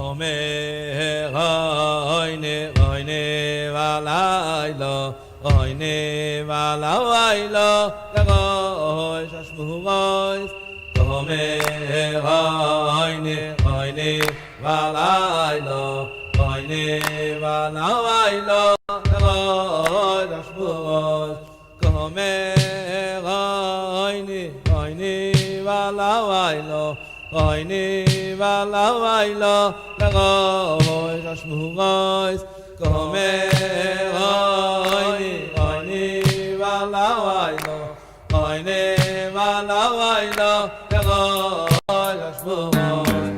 Omer oine oine valaylo oine valaylo legoy shashmugoy Omer oine oine valaylo oine valaylo legoy shashmugoy Omer oine oine valaylo Oine valaylo legoy shashmugoy Gomer oine oine valaylo oine valaylo legoy shashmugoy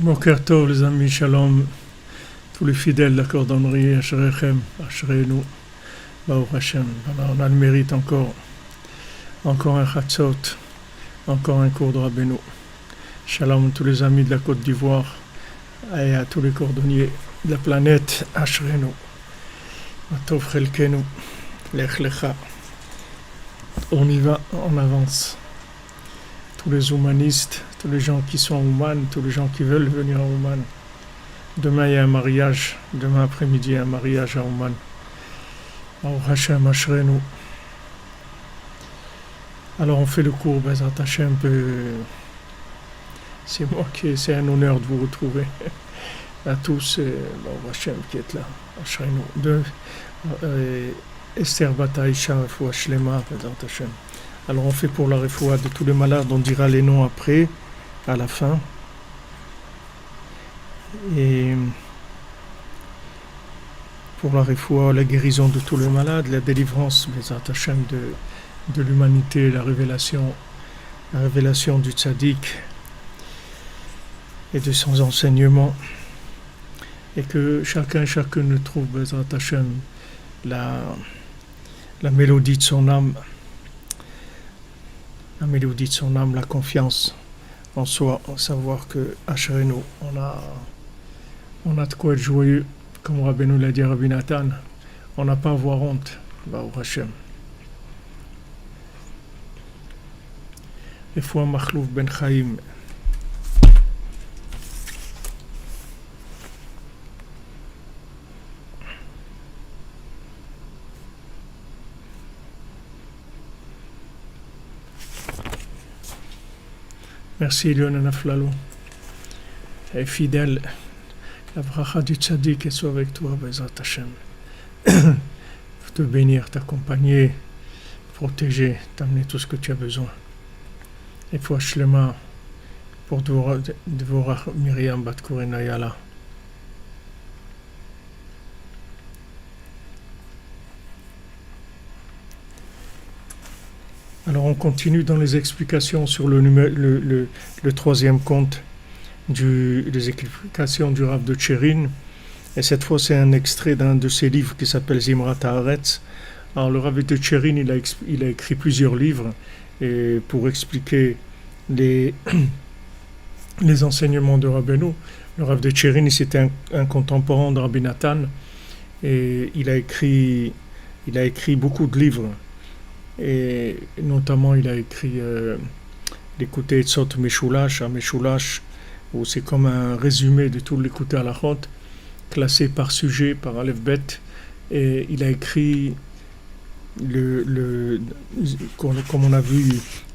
Boker Tov les amis, shalom, tous les fidèles de la cordonnerie, Ashrechem, Ashrenu, Baruch Hashem. On a le mérite encore un Chatzot, encore un cours de Rabbeinu. Shalom tous les amis de la Côte d'Ivoire et à tous les cordonniers de la planète, Ashrenu, Matov Chelkenu, Lech Lecha. On y va, on avance. Tous les humanistes, tous les gens qui sont humains, tous les gens qui veulent venir à Ouman. Demain, il y a un mariage. Demain après-midi, il y a un mariage à Ouman. Baruch Hashem, Ashrenu. Alors, on fait le cours, Bezrat Hashem. C'est un honneur de vous retrouver. À tous, Baruch Hashem qui est là. Ashrenu. Esther Bataïcha, Refoua Shlema, Bezrat Hashem. Alors on fait pour la refoua de tous les malades, on dira les noms après, à la fin. Et pour la refoua, la guérison de tous les malades, la délivrance, les Hashem de l'humanité, la révélation du tzaddik et de son enseignement. Et que chacune trouve, Bezrat Hashem, la mélodie de son âme. La mélodie de son âme, la confiance en soi, en savoir que Ashrenu, on a de quoi être joyeux, comme Rabbeinu l'a dit à Rabbi Nathan, on n'a pas à avoir honte, Baruch Hashem. Et fois Machlouf ben Chaim. Merci Lyon Naflalo. Et fidèle, la bracha du tzaddik soit avec toi, Bezrat Hashem. Te bénir, t'accompagner, protéger, t'amener tout ce que tu as besoin. Et foi Shlema pour Dvorah Miriam Bat Korenayala. Alors on continue dans les explications sur le troisième conte des explications du Rav de Tchérin. Et cette fois c'est un extrait d'un de ses livres qui s'appelle Zimrat Haaretz. Alors le Rav de Tchérin il a écrit plusieurs livres et pour expliquer les enseignements de Rabbeinu. Le Rav de Tchérin c'était un contemporain de Rabbi Nathan et il a écrit beaucoup de livres. Et notamment il a écrit l'écouté Etzot Meshulash, où c'est comme un résumé de tout l'écouté Halachot, classé par sujet, par Aleph Bet, et il a écrit comme on a vu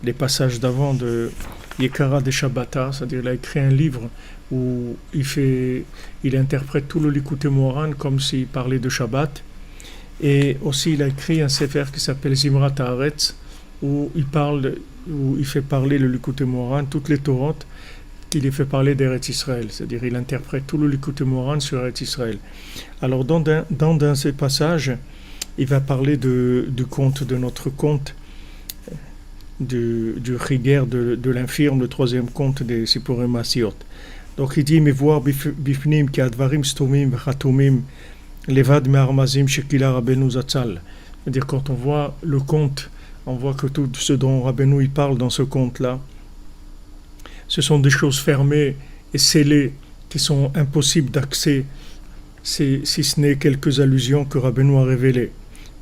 les passages d'avant de Yekara de Shabbata, c'est-à-dire il a écrit un livre où il interprète tout le l'écouté Moharan comme s'il parlait de Shabbat. Et aussi il a écrit un sefer qui s'appelle Zimrat Haaretz où il fait parler le Likutei Moharan, toutes les Torotes qu'il les fait parler d'Eretz Israël, c'est-à-dire il interprète tout le Likutei Moharan sur Eretz Israël. Alors dans de ces passages il va parler du conte, de notre conte du Chiger de l'infirme, le troisième conte des Sipurim Masiot. Donc il dit mais voir bifnim ki advarim stomim v'chatumim Levad me'armazim shekila Rabbeinu Zatzal. C'est-à-dire quand on voit le conte, on voit que tout ce dont Rabbeinu il parle dans ce conte-là, ce sont des choses fermées et scellées qui sont impossibles d'accès, si ce n'est quelques allusions que Rabbeinu a révélées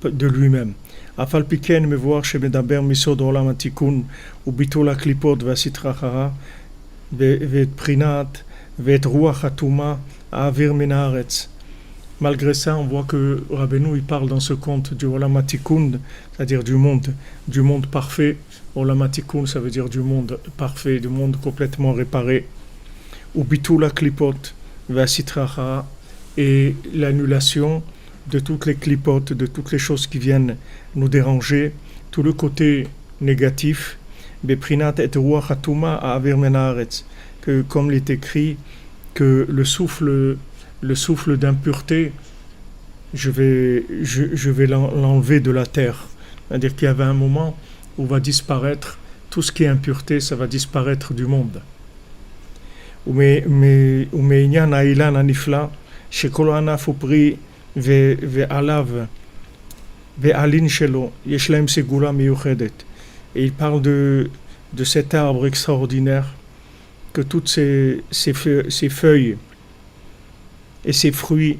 de lui-même. Afal piken me voir shemedaber misod olam hatikun ubitul haklipot ve'asitra chara ve'et prinat ve'et ruach hatuma ha'avir min haaretz. Malgré ça, on voit que Rabbeinu il parle dans ce conte du Olam HaTikun, c'est-à-dire du monde parfait. Olam HaTikun, ça veut dire du monde parfait, du monde complètement réparé. Ou bitul haklipot ve'asitra chara, et l'annulation de toutes les clipotes, de toutes les choses qui viennent nous déranger, tout le côté négatif. Beprinat et ruach hatuma ha'avir min haaretz, que comme il est écrit que le souffle d'impureté, je vais l'enlever de la terre. C'est-à-dire qu'il y avait un moment où va disparaître tout ce qui est impureté, ça va disparaître du monde. ומעניין האילן הנפלא שכל ענף ופרי ועליו ועלין שלו יש להם סגולה מיוחדת. Et il parle de cet arbre extraordinaire, que toutes ces feuilles et ses fruits,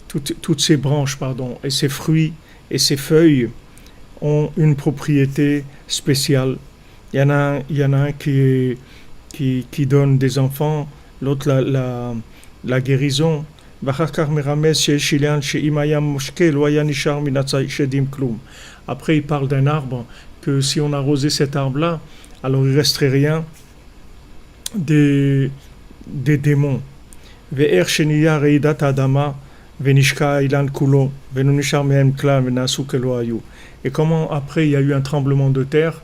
toutes ces branches, et ses fruits et ses feuilles ont une propriété spéciale. Il y en a un qui donne des enfants, l'autre la guérison. Après, il parle d'un arbre que si on arrosait cet arbre-là, alors il ne resterait rien des démons. Et comment après il y a eu un tremblement de terre,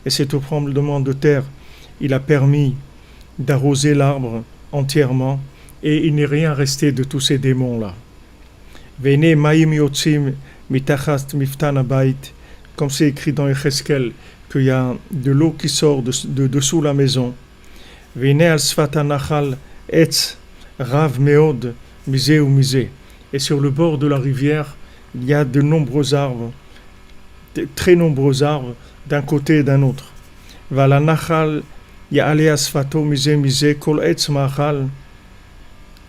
et ce tremblement de terre il a permis d'arroser l'arbre entièrement, et il n'est rien resté de tous ces démons là. Comme c'est écrit dans Yecheskel, qu'il y a de l'eau qui sort de dessous la maison. Rav Meod, misé ou misé. Et sur le bord de la rivière, il y a de nombreux arbres, de très nombreux arbres, d'un côté et d'un autre. Vala nachal, ya'ale asfato misé misé, kol etz ma'achal,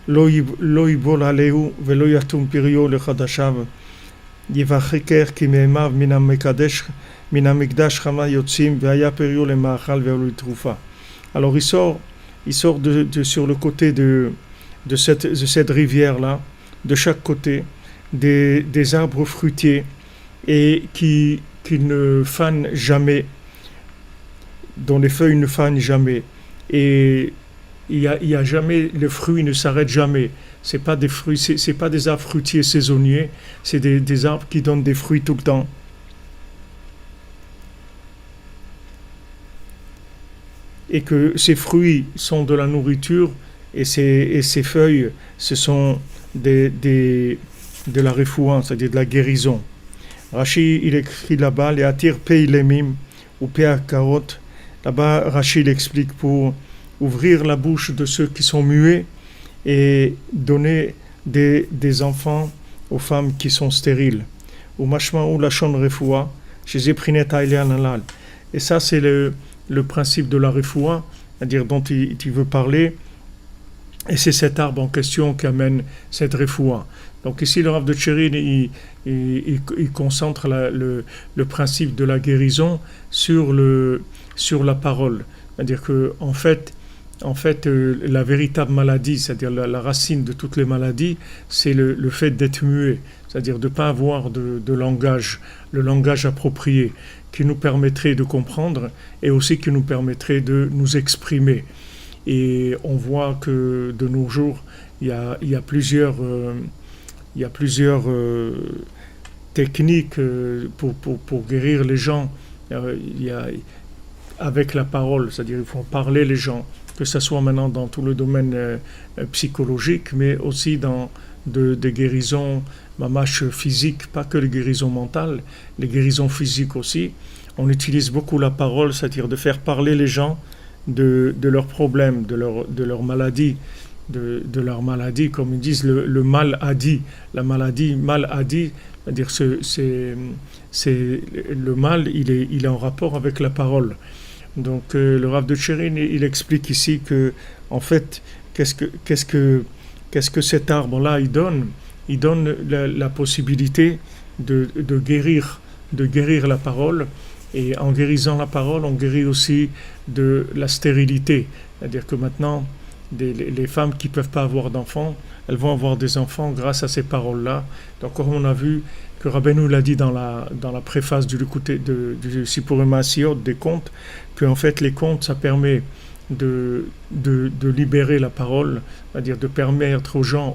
lo yibol aleu, velo yatum pirio lechadashav, yivachiker ki me'emav min ha'mekadesh, min ha'mikdash chama yotzim, ve'aya pirio le ma'achal ve'olu trufa. Alors il sort sur le côté de cette rivière-là, de chaque côté, des arbres fruitiers et qui ne fanent jamais, dont les feuilles ne fanent jamais. Et il y a jamais, le fruit ne s'arrête jamais. C'est pas des fruits, c'est pas des arbres fruitiers saisonniers, c'est des arbres qui donnent des fruits tout le temps. Et que ces fruits sont de la nourriture et ces feuilles, ce sont de la refoua, c'est-à-dire de la guérison. Rashi, il écrit là-bas, les Atir Pei Lemim ou Pei Karot. Là-bas, Rashi, il explique pour ouvrir la bouche de ceux qui sont muets et donner des enfants aux femmes qui sont stériles. Ou Mashma'u Lashon Refoua, chez Zeprinet Ailian Alal. Et ça, c'est le principe de la Refoua, c'est-à-dire dont il veut parler. Et c'est cet arbre en question qui amène cette Refoua. Donc ici, le Rav de Tcherin, il concentre le principe de la guérison sur la parole. C'est-à-dire que en fait, la véritable maladie, c'est-à-dire la racine de toutes les maladies, c'est le fait d'être muet, c'est-à-dire de ne pas avoir de langage, le langage approprié, qui nous permettrait de comprendre et aussi qui nous permettrait de nous exprimer. Et on voit que de nos jours, il y a plusieurs techniques pour guérir les gens. Avec la parole, c'est-à-dire il faut parler les gens, que ce soit maintenant dans tout le domaine psychologique, mais aussi dans des guérisons mamash physiques, pas que les guérisons mentales, les guérisons physiques aussi. On utilise beaucoup la parole, c'est-à-dire de faire parler les gens de leurs problèmes, de leur maladie, de leur maladie, comme ils disent, le mal a dit, la maladie mal a dit, c'est-à-dire c'est le mal, il est en rapport avec la parole. Donc le Rav de Tcherin, il explique ici que en fait, qu'est-ce que cet arbre-là il donne la possibilité de guérir la parole. Et en guérissant la parole, on guérit aussi de la stérilité. C'est-à-dire que maintenant, les femmes qui ne peuvent pas avoir d'enfants, elles vont avoir des enfants grâce à ces paroles-là. Donc, comme on a vu que Rabbeinu l'a dit dans la préface du Sipurim Maasiot, des contes, qu'en fait, les contes, ça permet de libérer la parole, c'est-à-dire de permettre aux gens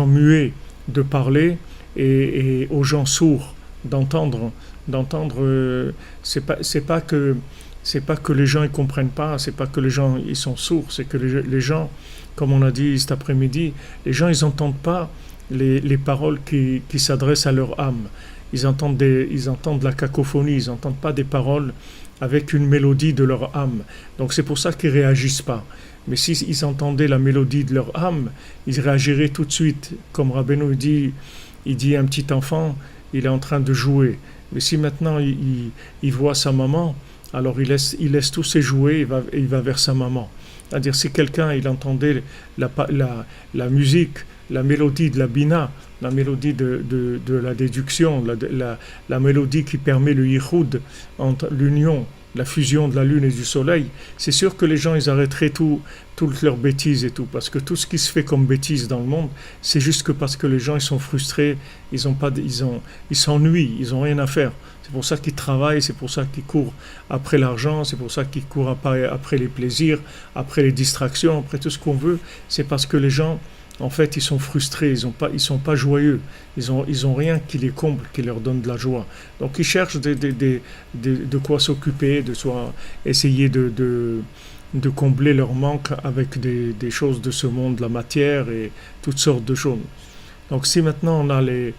muets de parler et aux gens sourds d'entendre. C'est pas que les gens ils comprennent pas, c'est pas que les gens ils sont sourds, c'est que les gens, comme on a dit cet après-midi, les gens ils entendent pas les paroles qui s'adressent à leur âme. Ils entendent la cacophonie, ils n'entendent pas des paroles avec une mélodie de leur âme. Donc c'est pour ça qu'ils réagissent pas. Mais s'ils entendaient la mélodie de leur âme, ils réagiraient tout de suite. Comme Rabbeinu dit un petit enfant, il est en train de jouer. Mais si maintenant il voit sa maman, alors il laisse tous ses jouets et il va vers sa maman. C'est-à-dire si quelqu'un il entendait la musique, la mélodie de la bina, la mélodie de la déduction, la mélodie qui permet le yichud, entre l'union, la fusion de la lune et du soleil, c'est sûr que les gens ils arrêteraient toutes leurs bêtises et tout, parce que tout ce qui se fait comme bêtises dans le monde, c'est juste que parce que les gens ils sont frustrés, ils s'ennuient, ils ont rien à faire. C'est pour ça qu'ils travaillent, c'est pour ça qu'ils courent après l'argent, c'est pour ça qu'ils courent après les plaisirs, après les distractions, après tout ce qu'on veut. C'est parce que les gens, en fait, ils sont frustrés, ils sont pas joyeux, ils ont rien qui les comble, qui leur donne de la joie. Donc ils cherchent de quoi s'occuper, essayer de combler leur manque avec des choses de ce monde, la matière et toutes sortes de choses. Donc si maintenant on a les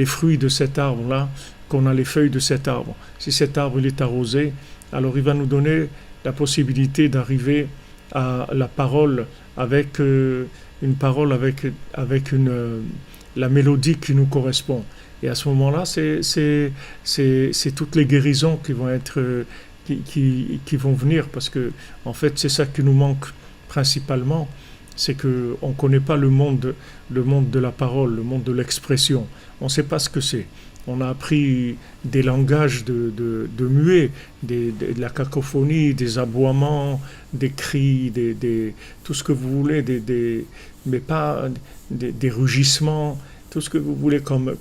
fruits de cet arbre-là, qu'on a les feuilles de cet arbre, si cet arbre il est arrosé, alors il va nous donner la possibilité d'arriver à la parole avec une parole avec la mélodie qui nous correspond. Et à ce moment-là, c'est toutes les guérisons qui vont être qui vont venir, parce que en fait c'est ça qui nous manque principalement, c'est que on connaît pas le monde de la parole, le monde de l'expression. On sait pas ce que c'est. On a appris des langages de muets, de la cacophonie, des aboiements, des cris, tout ce que vous voulez, mais pas des rugissements, tout ce que vous voulez comme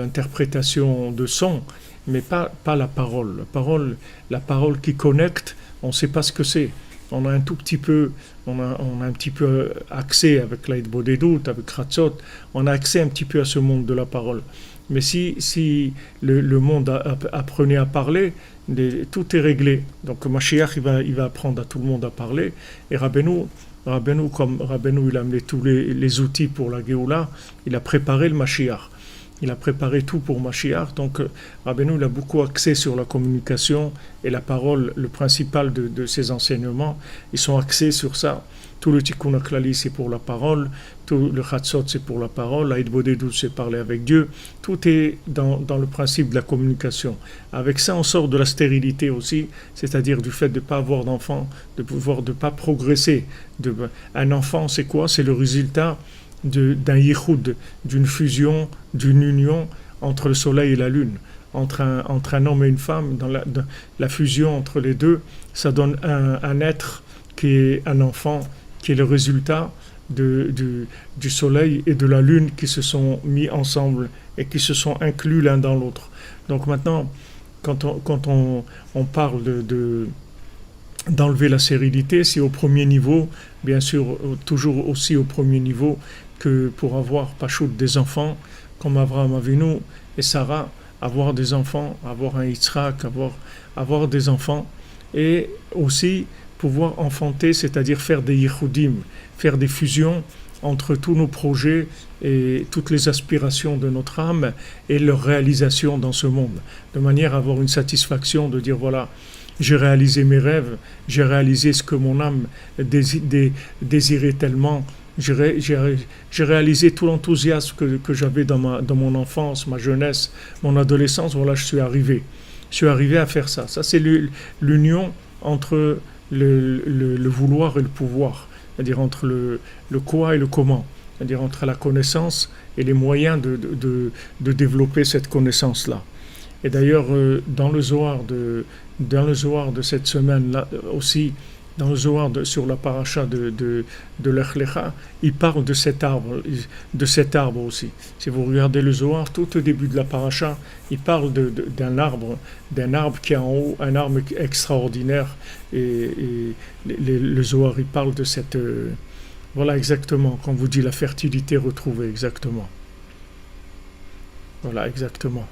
interprétation de son, mais pas la parole. La parole qui connecte, on ne sait pas ce que c'est. On a un petit peu accès avec l'Aïd Bodedut, avec Ratzot, on a accès un petit peu à ce monde de la parole. Mais si le monde apprenait à parler, tout est réglé. Donc Mashiach il va apprendre à tout le monde à parler. Et Rabbeinu, comme Rabbeinu il a amené tous les outils pour la Géoula, il a préparé le Mashiach. il a préparé tout pour Mashiach. Donc Rabbeinu il a beaucoup axé sur la communication et la parole, le principal de ses enseignements. Ils sont axés sur ça. Tout le Tikkun HaKlali c'est pour la parole, tout le Chatzot c'est pour la parole, l'Aïd Bodedut c'est parler avec Dieu. Tout est dans le principe de la communication. Avec ça on sort de la stérilité aussi, c'est-à-dire du fait de ne pas avoir d'enfant, de ne pas progresser. Un enfant c'est quoi? C'est le résultat d'un yichud, d'une fusion, d'une union entre le soleil et la lune, entre un homme et une femme. Dans la fusion entre les deux, ça donne un être qui est un enfant, qui est le résultat du soleil et de la lune qui se sont mis ensemble et qui se sont inclus l'un dans l'autre. Donc maintenant, quand on parle d'enlever la stérilité, c'est au premier niveau, bien sûr, toujours aussi au premier niveau, que pour avoir Pachout des enfants, comme Abraham Avinu et Sarah, avoir des enfants, avoir un Yitzhak, avoir des enfants, et aussi pouvoir enfanter, c'est-à-dire faire des yichudim, faire des fusions entre tous nos projets et toutes les aspirations de notre âme et leur réalisation dans ce monde, de manière à avoir une satisfaction de dire voilà, j'ai réalisé mes rêves, j'ai réalisé ce que mon âme désirait tellement, j'ai réalisé tout l'enthousiasme que j'avais dans mon enfance, ma jeunesse, mon adolescence, voilà, je suis arrivé à faire ça. Ça c'est l'union entre le vouloir et le pouvoir, c'est-à-dire entre le quoi et le comment, c'est-à-dire entre la connaissance et les moyens de développer cette connaissance-là. Et d'ailleurs, dans le Zohar de cette semaine-là aussi, dans le Zohar sur la paracha de Lech Lecha, il parle de cet arbre aussi. Si vous regardez le Zohar, tout au début de la paracha, il parle d'un arbre qui est en haut, un arbre extraordinaire. Et le Zohar, il parle de cette... voilà exactement, quand vous dit la fertilité retrouvée, exactement. Voilà, exactement.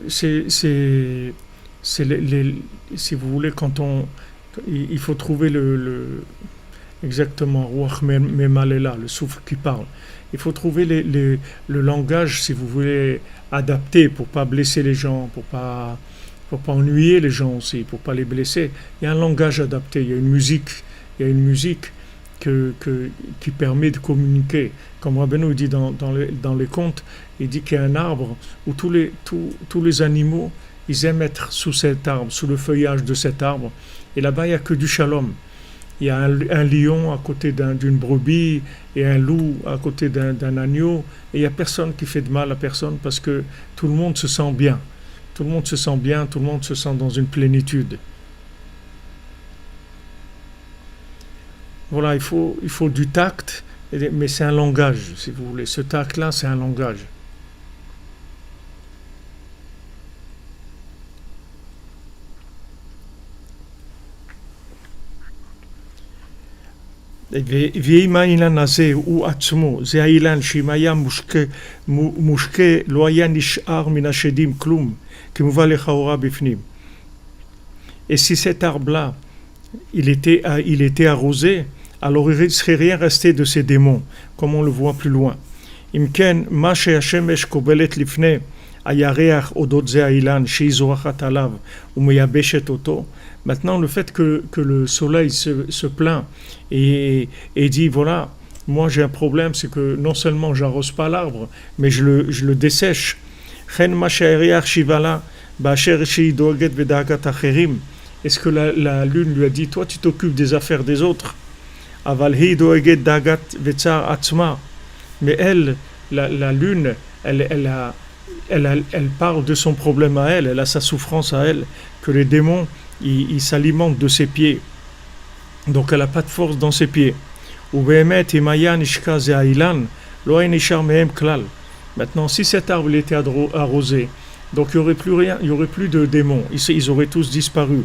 Si vous voulez, il faut trouver exactement Ruach Memalela, le souffle qui parle. Il faut trouver le langage, si vous voulez, adapté pour pas blesser les gens, pour pas ennuyer les gens aussi, pour pas les blesser. Il y a un langage adapté, il y a une musique qui permet de communiquer. Comme Rabbeinu dit dans les contes, il dit qu'il y a un arbre où tous les animaux, ils aiment être sous cet arbre, sous le feuillage de cet arbre. Et là-bas, il n'y a que du shalom. Il y a un lion à côté d'une brebis et un loup à côté d'un agneau. Et il n'y a personne qui fait de mal à personne parce que tout le monde se sent bien. Tout le monde se sent bien, tout le monde se sent dans une plénitude. Voilà, il faut du tact, mais c'est un langage, si vous voulez. Ce tact-là, c'est un langage. ואם האילן הזה הוא עצמו, זה האילן שאם היה מושקה לא היה נשאר מן השדים כלום, כמובן לכאורה בפנים. Et si cet arbre-là, il était arrosé, alors il ne serait rien resté de ces démons, comme on le voit plus loin. אם כן, מה שהשמש קובלת לפני הירח אודות זה האילן שהיא זורחת עליו ומייבשת אותו, maintenant le fait que le soleil se plaint et dit voilà, moi j'ai un problème, c'est que non seulement j'arrose pas l'arbre, mais je le dessèche. כן מה שהירח שיבה לה באשר שהיא דואגת בדאגת אחרים. Est-ce que la lune lui a dit toi tu t'occupes des affaires des autres? אבל היא דואגת דאגת וצער עצמה. Mais elle, la lune, elle parle de son problème à elle a sa souffrance à elle, que les démons, ils s'alimentent de ses pieds. Donc elle n'a pas de force dans ses pieds. Maintenant, si cet arbre était arrosé, donc il n'y aurait plus rien, il n'y aurait plus de démons, ils auraient tous disparu.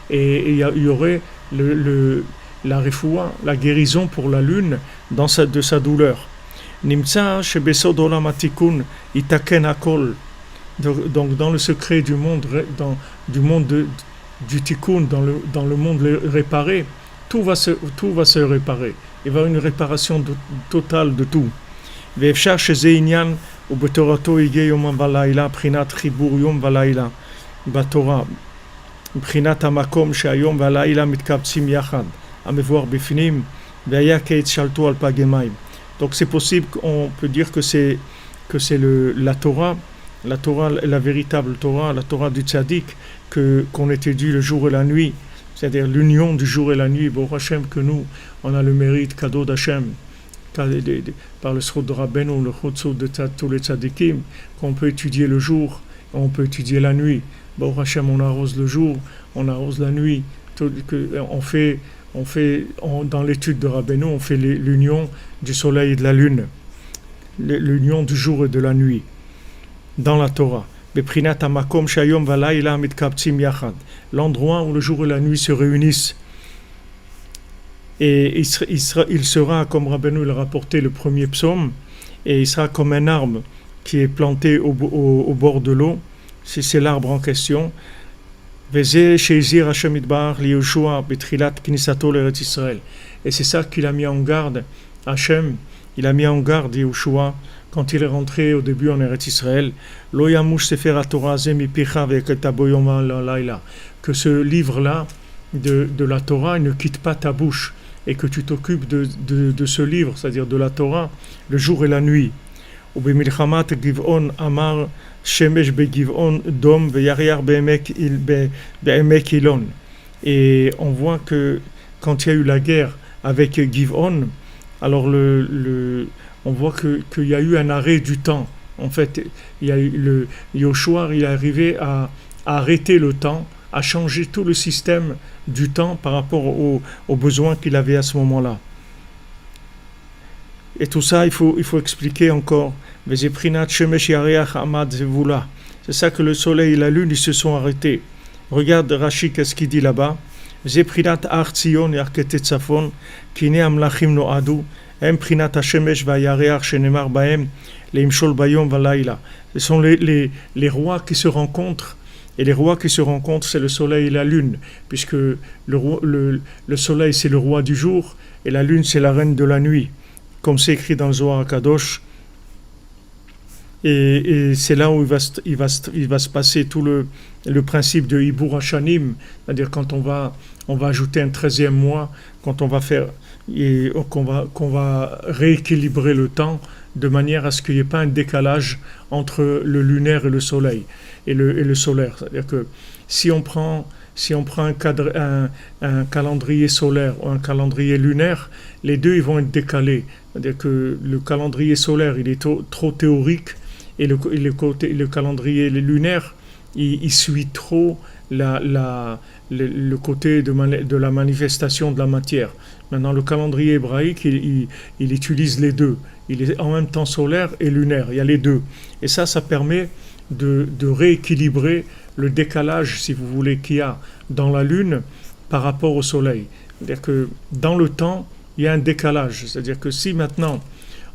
Et il y aurait la refoua, la guérison pour la lune de sa douleur. Nimtza shebesod olam hatikun itaken hakol. Donc dans le secret du monde, du tikkun, dans le monde réparé, tout va se réparer. Il va y avoir une réparation totale de tout. ואפשר שזה עניין, ובתורתו הגיע יום ולילה, בחינת חיבור יום ולילה בתורה, מבחינת המקום שהיום והלילה מתקבצים יחד, המבואר בפנים, והיה כעת שלטו על פגי מים. Donc c'est possible, on peut dire que c'est la Torah, la véritable Torah, la Torah du tzaddik, qu'on étudie le jour et la nuit, c'est-à-dire l'union du jour et la nuit. Bon Hachem, que nous, on a le mérite, cadeau d'Hachem, par le srout de Rabbeinu, le srout de tous les tzaddikim, qu'on peut étudier le jour, on peut étudier la nuit. Bon Hachem, on arrose le jour, on arrose la nuit. Dans l'étude de Rabbeinu, on fait l'union du soleil et de la lune, l'union du jour et de la nuit, dans la Torah. L'endroit où le jour et la nuit se réunissent. Et il sera, comme Rabbeinu l'a rapporté le premier psaume, et il sera comme un arbre qui est planté au bord de l'eau. C'est l'arbre en question. Et c'est ça qu'il a mis en garde, Hachem, il a mis en garde Yehoshua quand il est rentré au début en Eretz Israël. Que ce livre-là de la Torah ne quitte pas ta bouche et que tu t'occupes de ce livre, c'est-à-dire de la Torah, le jour et la nuit. Et on voit que quand il y a eu la guerre avec Giv'on, alors on voit qu'il y a eu un arrêt du temps. En fait, il y a eu Yoshua, il est arrivé à arrêter le temps, à changer tout le système du temps par rapport aux besoins qu'il avait à ce moment-là. Et tout ça, il faut expliquer encore. C'est ça que le soleil et la lune, ils se sont arrêtés. Regarde Rashi, qu'est-ce qu'il dit là-bas. Ce sont les rois qui se rencontrent. Et les rois qui se rencontrent, c'est le soleil et la lune, puisque le soleil, c'est le roi du jour, et la lune, c'est la reine de la nuit, comme c'est écrit dans le Zohar HaKadosh. Et c'est là où il va se passer tout le principe de Hibur Hashanim, c'est-à-dire quand on va ajouter un 13e mois, quand on va faire et qu'on va rééquilibrer le temps de manière à ce qu'il n'y ait pas un décalage entre le lunaire et le soleil et le solaire. C'est-à-dire que si on prend un calendrier solaire ou un calendrier lunaire, les deux ils vont être décalés. C'est-à-dire que le calendrier solaire il est trop théorique et le calendrier lunaire il suit trop le côté de la manifestation de la matière. Maintenant, le calendrier hébraïque, il utilise les deux. Il est en même temps solaire et lunaire. Il y a les deux. Et ça permet de rééquilibrer le décalage, si vous voulez, qu'il y a dans la Lune par rapport au Soleil. C'est-à-dire que dans le temps, il y a un décalage. C'est-à-dire que si maintenant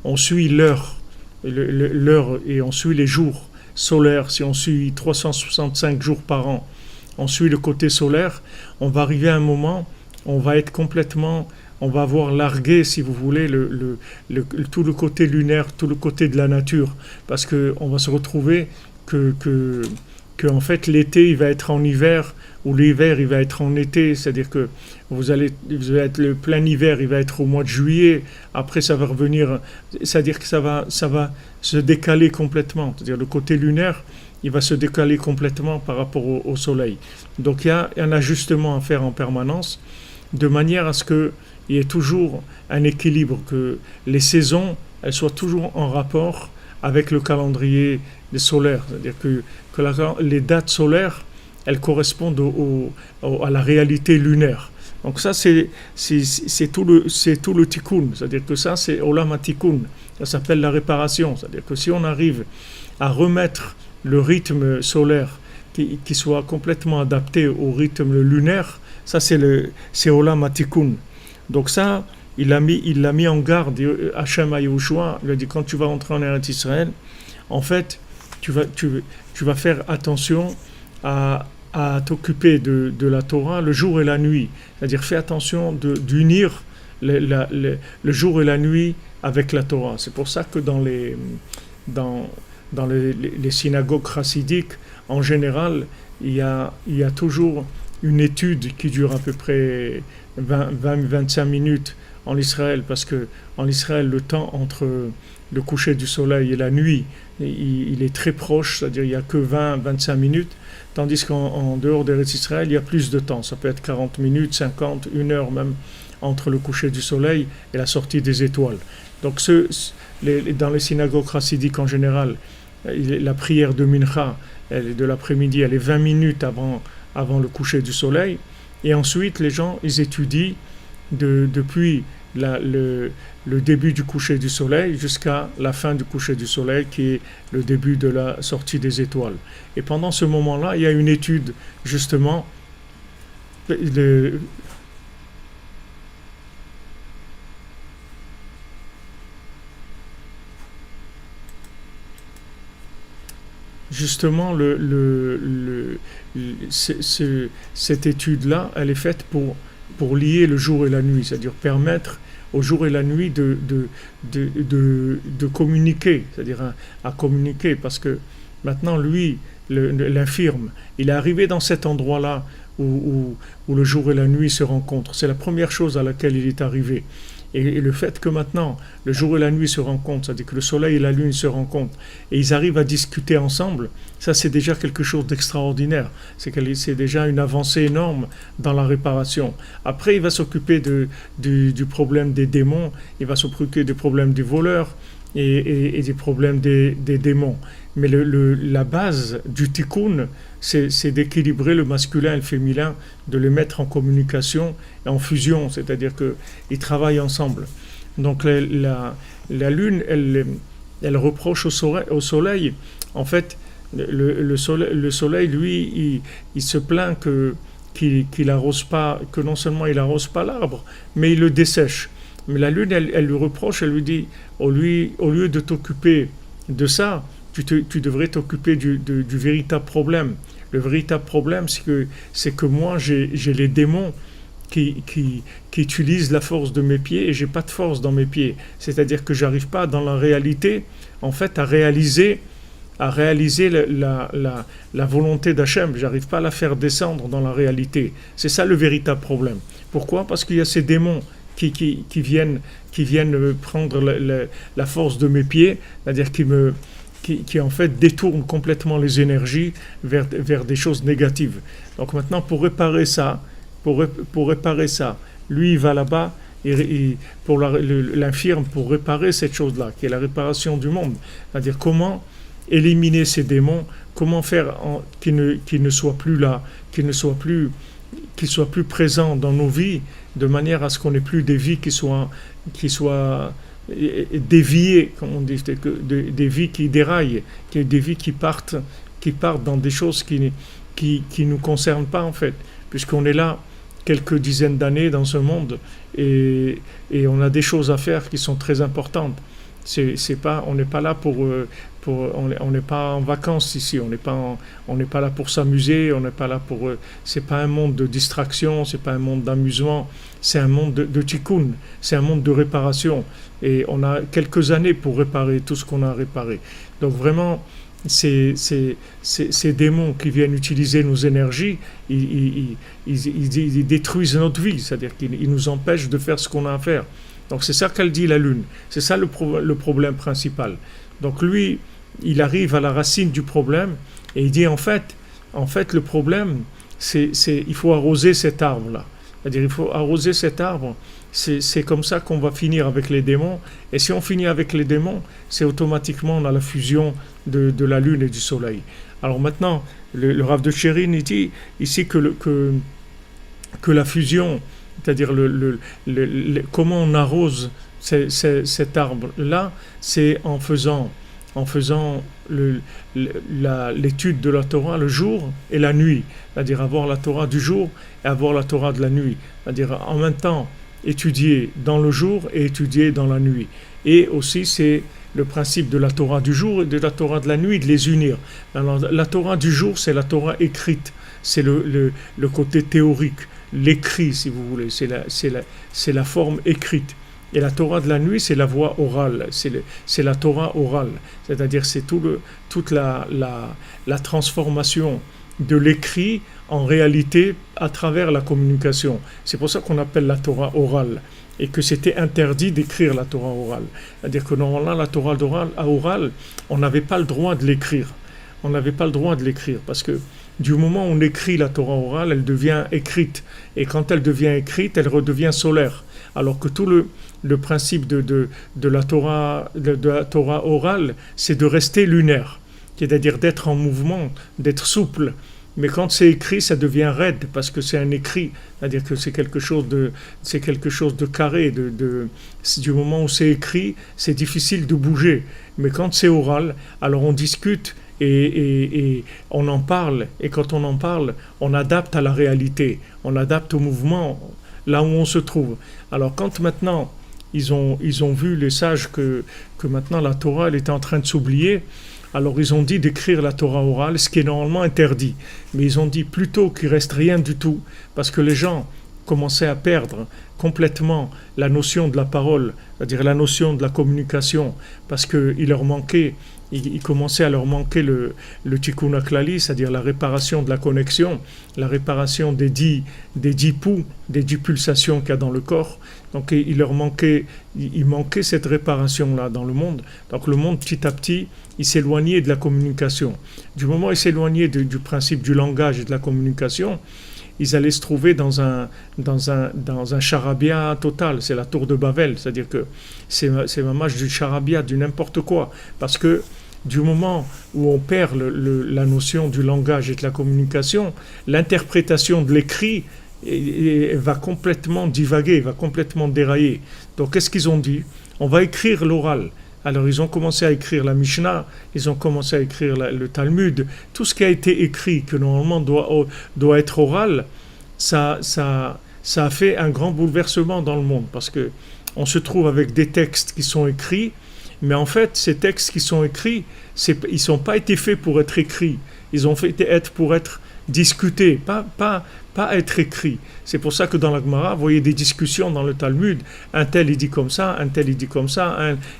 on suit l'heure et on suit les jours solaires, si on suit 365 jours par an, on suit le côté solaire, on va arriver à un moment, on va avoir largué, si vous voulez, tout le côté lunaire, tout le côté de la nature, parce qu'on va se retrouver que en fait l'été il va être en hiver ou l'hiver il va être en été, c'est-à-dire que vous allez être le plein hiver, il va être au mois de juillet, après ça va revenir, c'est-à-dire que ça va se décaler complètement, c'est-à-dire le côté lunaire il va se décaler complètement par rapport au soleil. Donc il y a un ajustement à faire en permanence, de manière à ce qu'il y ait toujours un équilibre, que les saisons elles soient toujours en rapport avec le calendrier solaire, c'est-à-dire que les dates solaires elles correspondent à la réalité lunaire. Donc ça c'est tout le tikkun, c'est-à-dire que ça c'est olam tikkun, ça s'appelle la réparation, c'est-à-dire que si on arrive à remettre le rythme solaire qui soit complètement adapté au rythme lunaire, ça c'est olam tikkun. Donc ça il l'a mis en garde, Hachem à Yehoshua, il lui a dit, quand tu vas entrer en Eretz Israël, en fait, tu vas faire attention à t'occuper de la Torah le jour et la nuit. C'est-à-dire, fais attention d'unir le jour et la nuit avec la Torah. C'est pour ça que dans les synagogues chassidiques, en général, il y a toujours une étude qui dure à peu près 20-25 minutes en Israël, parce que en Israël, le temps entre le coucher du soleil et la nuit, il est très proche, c'est-à-dire il n'y a que 20-25 minutes, tandis qu'en dehors d'Eretz Israël, il y a plus de temps. Ça peut être 40 minutes, 50, 1 heure même, entre le coucher du soleil et la sortie des étoiles. Donc dans les synagogues chassidiques en général, la prière de Mincha, de l'après-midi, elle est 20 minutes avant le coucher du soleil. Et ensuite, les gens, ils étudient depuis le début du coucher du soleil jusqu'à la fin du coucher du soleil, qui est le début de la sortie des étoiles. Et pendant ce moment-là, il y a une étude, justement, justement, cette étude-là, elle est faite pour lier le jour et la nuit, c'est-à-dire permettre au jour et la nuit de communiquer, c'est-à-dire à communiquer, parce que maintenant, lui, l'infirme, il est arrivé dans cet endroit-là où le jour et la nuit se rencontrent. C'est la première chose à laquelle il est arrivé. Et le fait que maintenant, le jour et la nuit se rencontrent, c'est-à-dire que le soleil et la lune se rencontrent, et ils arrivent à discuter ensemble, ça c'est déjà quelque chose d'extraordinaire. C'est déjà une avancée énorme dans la réparation. Après, il va s'occuper du problème des démons, il va s'occuper du problème des voleurs et des problèmes des démons. Mais la base du tikkun, c'est d'équilibrer le masculin et le féminin, de les mettre en communication et en fusion, c'est-à-dire qu'ils travaillent ensemble. Donc la lune, elle reproche au soleil. En fait, le soleil, lui, il se plaint qu'il arrose pas, que non seulement il arrose pas l'arbre, mais il le dessèche. Mais la lune, elle lui reproche, elle lui dit, au lieu de t'occuper de ça, tu devrais t'occuper du véritable problème. Le véritable problème, c'est que moi, j'ai les démons qui utilisent la force de mes pieds et j'ai pas de force dans mes pieds. C'est-à-dire que j'arrive pas dans la réalité, en fait, à réaliser la volonté d'Hachem. J'arrive pas à la faire descendre dans la réalité. C'est ça le véritable problème. Pourquoi ? Parce qu'il y a ces démons qui viennent prendre la force de mes pieds, c'est-à-dire qui en fait détournent complètement les énergies vers des choses négatives. Donc maintenant, pour réparer ça, lui il va là-bas et pour l'infirme, pour réparer cette chose-là, qui est la réparation du monde. C'est-à-dire comment éliminer ces démons, comment faire qu'ils ne soient plus là, qu'ils soient plus présents dans nos vies, de manière à ce qu'on n'ait plus des vies qui soient déviées, comme on dit, des vies qui déraillent, des vies qui partent dans des choses qui nous concernent pas en fait, puisqu'on est là quelques dizaines d'années dans ce monde et on a des choses à faire qui sont très importantes. On n'est pas là on n'est pas en vacances ici, on n'est pas là pour s'amuser, on n'est pas là c'est pas un monde de distraction, c'est pas un monde d'amusement, c'est un monde de tikkun, c'est un monde de réparation et on a quelques années pour réparer tout ce qu'on a réparé. Donc vraiment, ces démons qui viennent utiliser nos énergies, ils détruisent notre vie, c'est-à-dire qu'ils nous empêchent de faire ce qu'on a à faire. Donc c'est ça qu'elle dit la lune, c'est ça le problème principal. Donc lui, il arrive à la racine du problème et il dit en fait le problème, il faut arroser cet arbre-là. C'est-à-dire il faut arroser cet arbre, c'est comme ça qu'on va finir avec les démons. Et si on finit avec les démons, c'est automatiquement on a la fusion de la lune et du soleil. Alors maintenant, le Rav de Tchérin dit ici que la fusion, c'est-à-dire comment on arrose cet arbre-là, c'est en faisant l'étude de la Torah le jour et la nuit, c'est-à-dire avoir la Torah du jour et avoir la Torah de la nuit, c'est-à-dire en même temps étudiée dans le jour et étudiée dans la nuit. Et aussi, c'est le principe de la Torah du jour et de la Torah de la nuit, de les unir. Alors, la Torah du jour, c'est la Torah écrite, c'est le côté théorique, l'écrit, si vous voulez, c'est la forme écrite. Et la Torah de la nuit, c'est la voix orale, c'est la Torah orale, c'est-à-dire c'est toute la transformation de l'écrit en réalité à travers la communication. C'est pour ça qu'on appelle la Torah orale et que c'était interdit d'écrire la Torah orale. C'est-à-dire que normalement la Torah orale, on n'avait pas le droit de l'écrire. On n'avait pas le droit de l'écrire parce que du moment où on écrit la Torah orale, elle devient écrite. Et quand elle devient écrite, elle redevient solaire. Alors que tout le principe de la Torah orale, c'est de rester lunaire, c'est-à-dire d'être en mouvement, d'être souple. Mais quand c'est écrit, ça devient raide parce que c'est un écrit, c'est-à-dire que c'est quelque chose de carré. Du moment où c'est écrit, c'est difficile de bouger. Mais quand c'est oral, alors on discute et on en parle. Et quand on en parle, on adapte à la réalité, on adapte au mouvement là où on se trouve. Alors quand maintenant ils ont vu les sages que maintenant la Torah elle était en train de s'oublier, alors ils ont dit d'écrire la Torah orale, ce qui est normalement interdit. Mais ils ont dit plutôt qu'il ne reste rien du tout, parce que les gens commençaient à perdre complètement la notion de la parole, c'est-à-dire la notion de la communication, parce qu'il leur manquait, il commençait à leur manquer le tikkun haklali, c'est-à-dire la réparation de la connexion, la réparation des 10 poux, des 10 pulsations qu'il y a dans le corps. Donc il manquait cette réparation-là dans le monde. Donc le monde, petit à petit, il s'éloignait de la communication. Du moment où il s'éloignait du principe du langage et de la communication, ils allaient se trouver dans un charabia total. C'est la tour de Babel, c'est-à-dire que c'est mamash du charabia, du n'importe quoi. Parce que du moment où on perd la notion du langage et de la communication, l'interprétation de l'écrit va complètement divaguer, va complètement dérailler. Donc qu'est-ce qu'ils ont dit ? On va écrire l'oral. Alors ils ont commencé à écrire la Mishnah, ils ont commencé à écrire le Talmud, tout ce qui a été écrit, que normalement doit être oral, ça a fait un grand bouleversement dans le monde, parce que on se trouve avec des textes qui sont écrits, mais en fait ces textes qui sont écrits, ils n'ont pas été faits pour être écrits, ils ont été pour être discutés, pas être écrits. C'est pour ça que dans la Gemara, vous voyez des discussions dans le Talmud, un tel il dit comme ça, un tel il dit comme ça,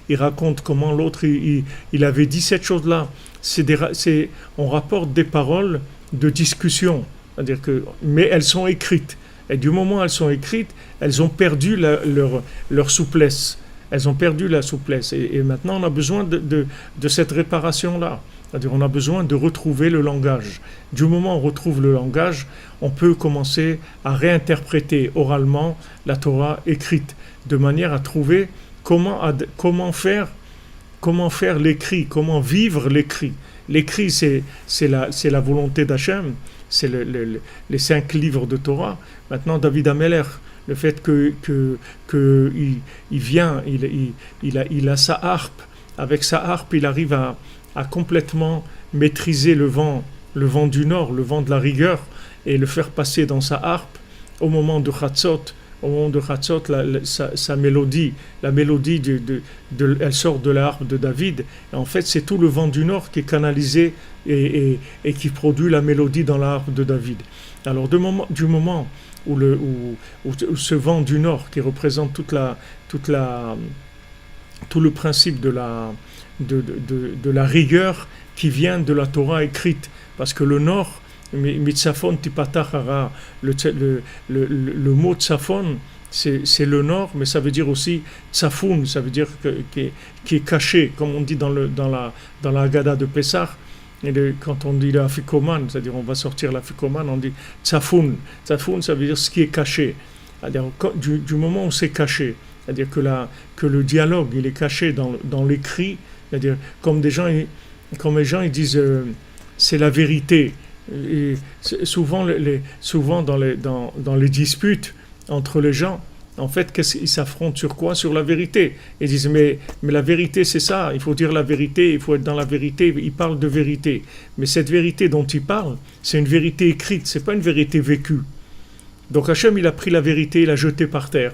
il raconte comment l'autre il avait dit cette chose-là. On rapporte des paroles de discussion, c'est-à-dire mais elles sont écrites. Et du moment où elles sont écrites, elles ont perdu leur souplesse. Elles ont perdu la souplesse. Et maintenant, on a besoin de cette réparation-là. C'est-à-dire on a besoin de retrouver le langage. Du moment où on retrouve le langage, on peut commencer à réinterpréter oralement la Torah écrite, de manière à trouver comment faire l'écrit, comment vivre l'écrit. L'écrit, c'est la volonté d'Hachem, c'est les 5 livres de Torah. Maintenant, David Ameler, le fait qu'il vient, il a sa harpe. Avec sa harpe, il arrive à complètement maîtriser le vent du nord, le vent de la rigueur, et le faire passer dans sa harpe au moment de Chatzot. Au moment de Chatzot, sa mélodie, la mélodie elle sort de la harpe de David. Et en fait, c'est tout le vent du nord qui est canalisé et qui produit la mélodie dans la harpe de David. Alors, du moment où ce vent du nord, qui représente tout le principe de la rigueur qui vient de la Torah écrite, parce que le nord, Mitzafon Tipatachara, le mot Tzafon, c'est le nord, mais ça veut dire aussi Tzafoun, ça veut dire qui est caché, comme on dit dans la Haggadah de Pessah. Quand on dit l'afikoman, c'est-à-dire on va sortir l'afikoman, on dit Tzafoun. Tzafoun, ça veut dire ce qui est caché. C'est-à-dire, du moment où c'est caché, c'est-à-dire que le dialogue il est caché dans l'écrit, c'est-à-dire comme les gens ils disent c'est la vérité. Et souvent dans les disputes entre les gens, en fait, ils s'affrontent sur quoi ? Sur la vérité. Ils disent mais la vérité c'est ça, il faut dire la vérité, il faut être dans la vérité. Ils parlent de vérité, mais cette vérité dont ils parlent, c'est une vérité écrite, c'est pas une vérité vécue. Donc Hachem il a pris la vérité, il l'a jetée par terre.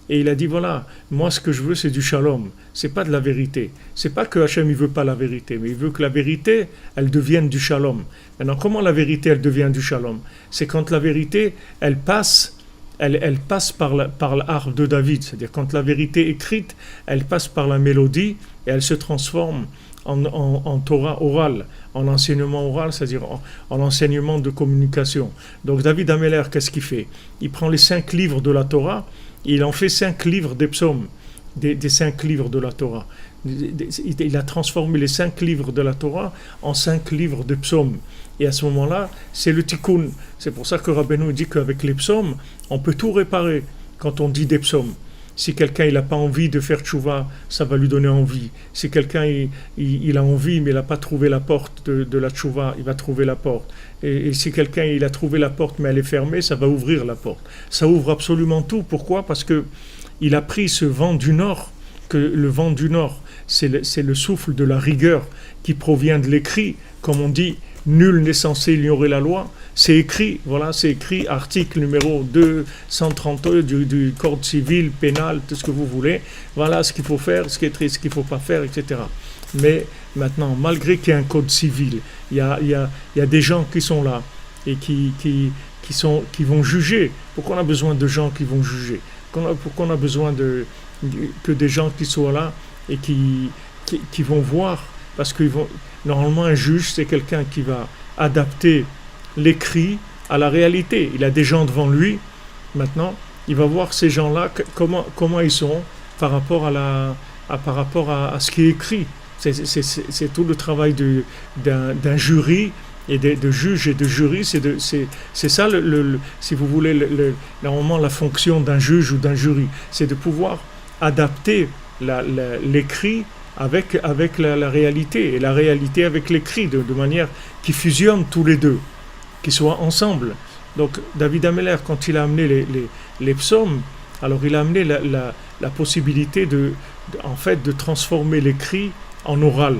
Et il a dit voilà, moi ce que je veux c'est du shalom, c'est pas de la vérité. C'est pas que Hachem il veut pas la vérité, mais il veut que la vérité elle devienne du shalom. Maintenant comment la vérité elle devient du shalom? C'est quand la vérité elle passe par l'art de David, c'est-à-dire quand la vérité écrite elle passe par la mélodie et elle se transforme en Torah orale, en enseignement oral, c'est-à-dire en enseignement de communication. Donc David Ameller, qu'est-ce qu'il fait? Il prend les 5 livres de la Torah, il en fait 5 livres des psaumes, des 5 livres de la Torah. Il a transformé les 5 livres de la Torah en 5 livres de psaumes. Et à ce moment-là, c'est le tikkun. C'est pour ça que Rabbeinu dit qu'avec les psaumes, on peut tout réparer quand on dit des psaumes. Si quelqu'un n'a pas envie de faire tchouva, ça va lui donner envie. Si quelqu'un il a envie mais il n'a pas trouvé la porte de la tchouva, il va trouver la porte. Et si quelqu'un il a trouvé la porte mais elle est fermée, ça va ouvrir la porte. Ça ouvre absolument tout. Pourquoi? Parce que il a pris ce vent du nord, que le vent du nord, c'est le souffle de la rigueur qui provient de l'écrit, comme on dit. Nul n'est censé ignorer la loi. C'est écrit, voilà, c'est écrit, article numéro 232 du Code civil, pénal, tout ce que vous voulez. Voilà ce qu'il faut faire, ce qu'il ne faut pas faire, etc. Mais maintenant, malgré qu'il y ait un code civil, il y a des gens qui sont là et qui vont juger. Pourquoi on a besoin de gens qui vont juger? Pourquoi on a besoin que des gens qui soient là et qui vont voir? Parce que normalement, un juge, c'est quelqu'un qui va adapter l'écrit à la réalité. Il a des gens devant lui. Maintenant, il va voir ces gens-là, comment ils sont par rapport à ce qui est écrit. C'est tout le travail d'un jury et de juge et de jury. C'est ça, si vous voulez, normalement la fonction d'un juge ou d'un jury. C'est de pouvoir adapter l'écrit avec la réalité, et la réalité avec l'écrit, de manière qui fusionne tous les deux, qui soient ensemble. Donc David Ameller, quand il a amené les psaumes, alors il a amené la possibilité de transformer l'écrit en oral,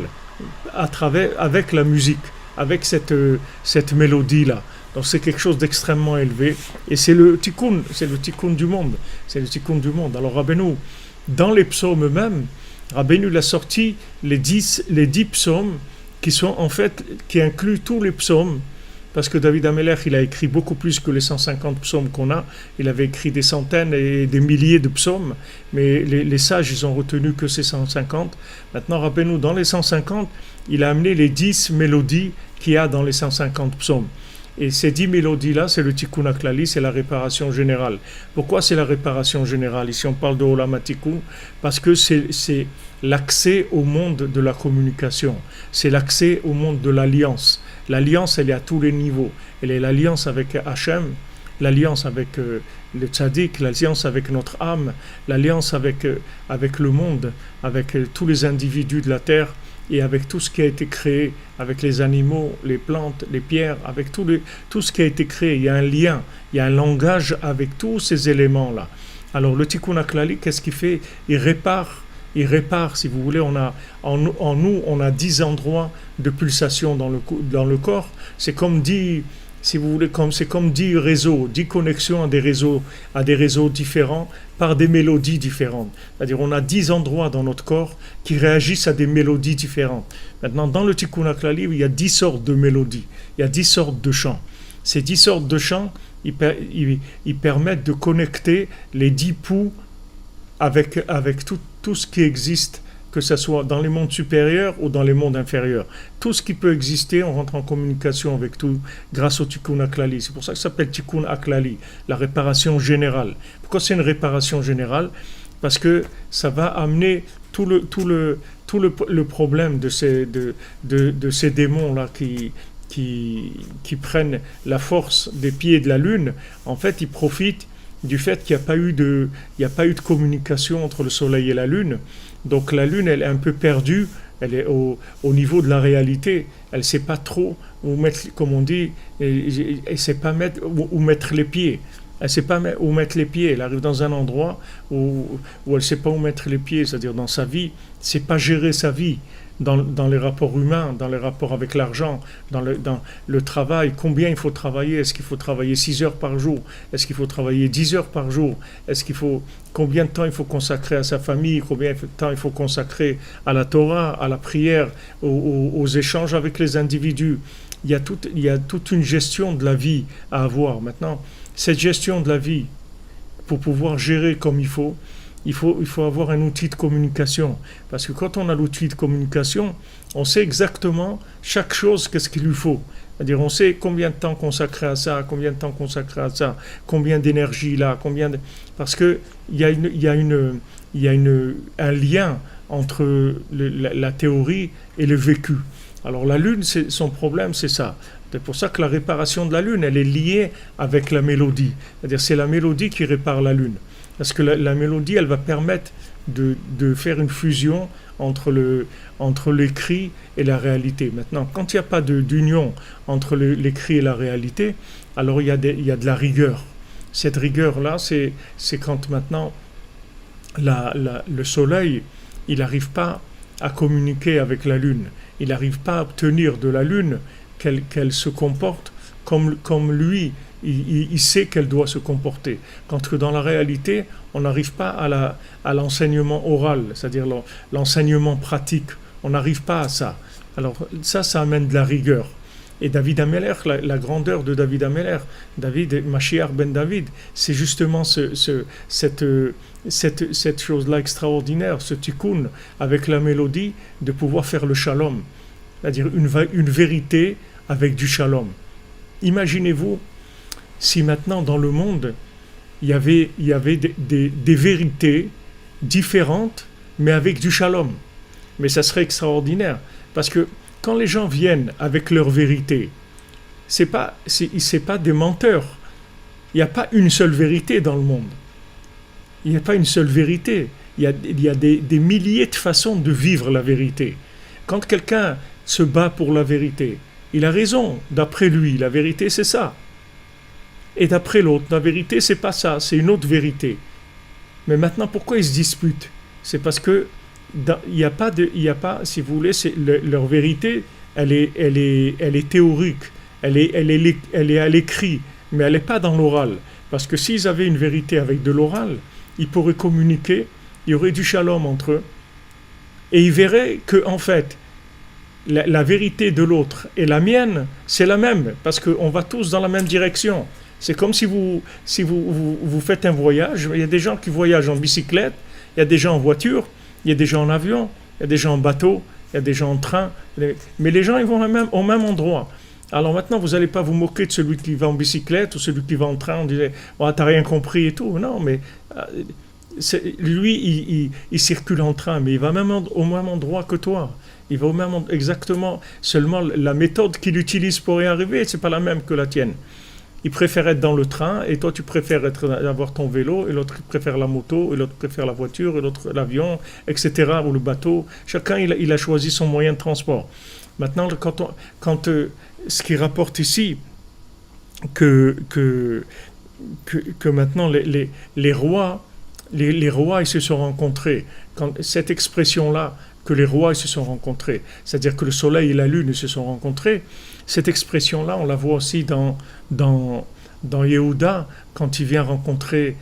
avec la musique, avec cette mélodie-là. Donc c'est quelque chose d'extrêmement élevé, et c'est le tikkun du monde. C'est le tikkun du monde. Alors Rabbeinu, dans les psaumes eux-mêmes, Rabbeinu l'a sorti les 10 psaumes qui incluent tous les psaumes, parce que David Ameller, il a écrit beaucoup plus que les 150 psaumes qu'on a. Il avait écrit des centaines et des milliers de psaumes, mais les sages, ils ont retenu que ces 150. Maintenant, Rabbeinu, dans les 150, il a amené les 10 mélodies qu'il y a dans les 150 psaumes. Et ces 10 mélodies-là, c'est le Tikkun HaKlali, c'est la réparation générale. Pourquoi c'est la réparation générale? Ici, on parle de Olam HaTikkun, parce que c'est l'accès au monde de la communication. C'est l'accès au monde de l'alliance. L'alliance, elle est à tous les niveaux. Elle est l'alliance avec Hachem, l'alliance avec le tzaddik, l'alliance avec notre âme, l'alliance avec le monde, avec tous les individus de la terre, et avec tout ce qui a été créé, avec les animaux, les plantes, les pierres, avec tout ce qui a été créé. Il y a un lien, il y a un langage avec tous ces éléments-là. Alors le Tikkun HaKlali, qu'est-ce qu'il fait? Il répare, si vous voulez. En nous, on a 10 endroits de pulsation dans le corps. C'est comme 10, si vous voulez, c'est comme 10 réseaux, 10 connexions à des réseaux différents par des mélodies différentes. C'est-à-dire on a 10 endroits dans notre corps qui réagissent à des mélodies différentes. Maintenant, dans le Tikkun HaKlali, il y a 10 sortes de mélodies, il y a 10 sortes de chants. Ces 10 sortes de chants, ils permettent de connecter les 10 poux avec tout ce qui existe, que ce soit dans les mondes supérieurs ou dans les mondes inférieurs. Tout ce qui peut exister, on rentre en communication avec tout grâce au Tikkun HaKlali. C'est pour ça que ça s'appelle Tikkun HaKlali, la réparation générale. Pourquoi c'est une réparation générale? Parce que ça va amener tout le problème de ces démons-là qui prennent la force des pieds de la lune. En fait, ils profitent du fait qu'il n'y a pas eu de communication entre le soleil et la lune. Donc la lune, elle est un peu perdue, elle est au niveau de la réalité, elle ne sait pas trop où mettre, comme on dit, elle ne sait pas où mettre les pieds. Elle ne sait pas où mettre les pieds. Elle arrive dans un endroit où elle ne sait pas où mettre les pieds, c'est-à-dire dans sa vie, elle ne sait pas gérer sa vie. dans les rapports humains, dans les rapports avec l'argent, dans le travail, combien il faut travailler, est-ce qu'il faut travailler 6 heures par jour, est-ce qu'il faut travailler 10 heures par jour, combien de temps il faut consacrer à sa famille, combien de temps il faut consacrer à la Torah, à la prière, aux échanges avec les individus. Il y a toute une gestion de la vie à avoir. Maintenant, cette gestion de la vie, pour pouvoir gérer comme il faut avoir un outil de communication. Parce que quand on a l'outil de communication, on sait exactement chaque chose, qu'est-ce qu'il lui faut. C'est-à-dire, on sait combien de temps consacrer à ça, combien de temps consacrer à ça, combien d'énergie là, parce que il y a un lien entre la théorie et le vécu. Alors la Lune, son problème, c'est ça. C'est pour ça que la réparation de la Lune, elle est liée avec la mélodie. C'est-à-dire, c'est la mélodie qui répare la Lune. Parce que la mélodie, elle va permettre de faire une fusion entre l'écrit et la réalité. Maintenant, quand il n'y a pas d'union entre l'écrit et la réalité, alors il y a de la rigueur. Cette rigueur-là, c'est quand maintenant le soleil, il n'arrive pas à communiquer avec la Lune. Il n'arrive pas à obtenir de la Lune qu'elle se comporte comme lui, il sait qu'elle doit se comporter. Quand que dans la réalité, on n'arrive pas à l'enseignement oral, c'est-à-dire l'enseignement pratique. On n'arrive pas à ça. Alors ça amène de la rigueur. Et David Ameller, la grandeur de David Ameller, David, Mashiach ben David, c'est justement cette chose-là extraordinaire, ce tikkun, avec la mélodie, de pouvoir faire le shalom. C'est-à-dire une vérité avec du shalom. Imaginez-vous si maintenant dans le monde, il y avait des vérités différentes, mais avec du shalom. Mais ça serait extraordinaire. Parce que quand les gens viennent avec leur vérité, c'est pas des menteurs. Il n'y a pas une seule vérité dans le monde. Il n'y a pas une seule vérité. Il y a des milliers de façons de vivre la vérité. Quand quelqu'un se bat pour la vérité, il a raison. D'après lui, la vérité, c'est ça. Et d'après l'autre, la vérité, c'est pas ça, c'est une autre vérité. Mais maintenant, pourquoi ils se disputent? C'est parce que il y a pas, si vous voulez, leur vérité, elle est théorique, elle est à l'écrit, mais elle n'est pas dans l'oral. Parce que s'ils avaient une vérité avec de l'oral, ils pourraient communiquer, il y aurait du shalom entre eux, et ils verraient que en fait, la vérité de l'autre et la mienne, c'est la même, parce qu'on va tous dans la même direction. C'est comme si vous faites un voyage, il y a des gens qui voyagent en bicyclette, il y a des gens en voiture, il y a des gens en avion, il y a des gens en bateau, il y a des gens en train, mais les gens ils vont au même endroit. Alors maintenant, vous n'allez pas vous moquer de celui qui va en bicyclette ou celui qui va en train, on disait oh, « t'as rien compris et tout ». Non, mais lui, il circule en train, mais il va au même endroit que toi. Il va au même endroit, exactement, seulement la méthode qu'il utilise pour y arriver, ce n'est pas la même que la tienne. Il préfère être dans le train, et toi tu préfères avoir ton vélo, et l'autre préfère la moto, et l'autre préfère la voiture, et l'autre l'avion, etc., ou le bateau. Chacun, il a choisi son moyen de transport. Maintenant, ce qui rapporte ici, que maintenant les rois, ils se sont rencontrés. Cette expression-là, que les rois ils se sont rencontrés, c'est-à-dire que le soleil et la lune ils se sont rencontrés, cette expression-là, on la voit aussi dans Yehuda, quand il vient rencontrer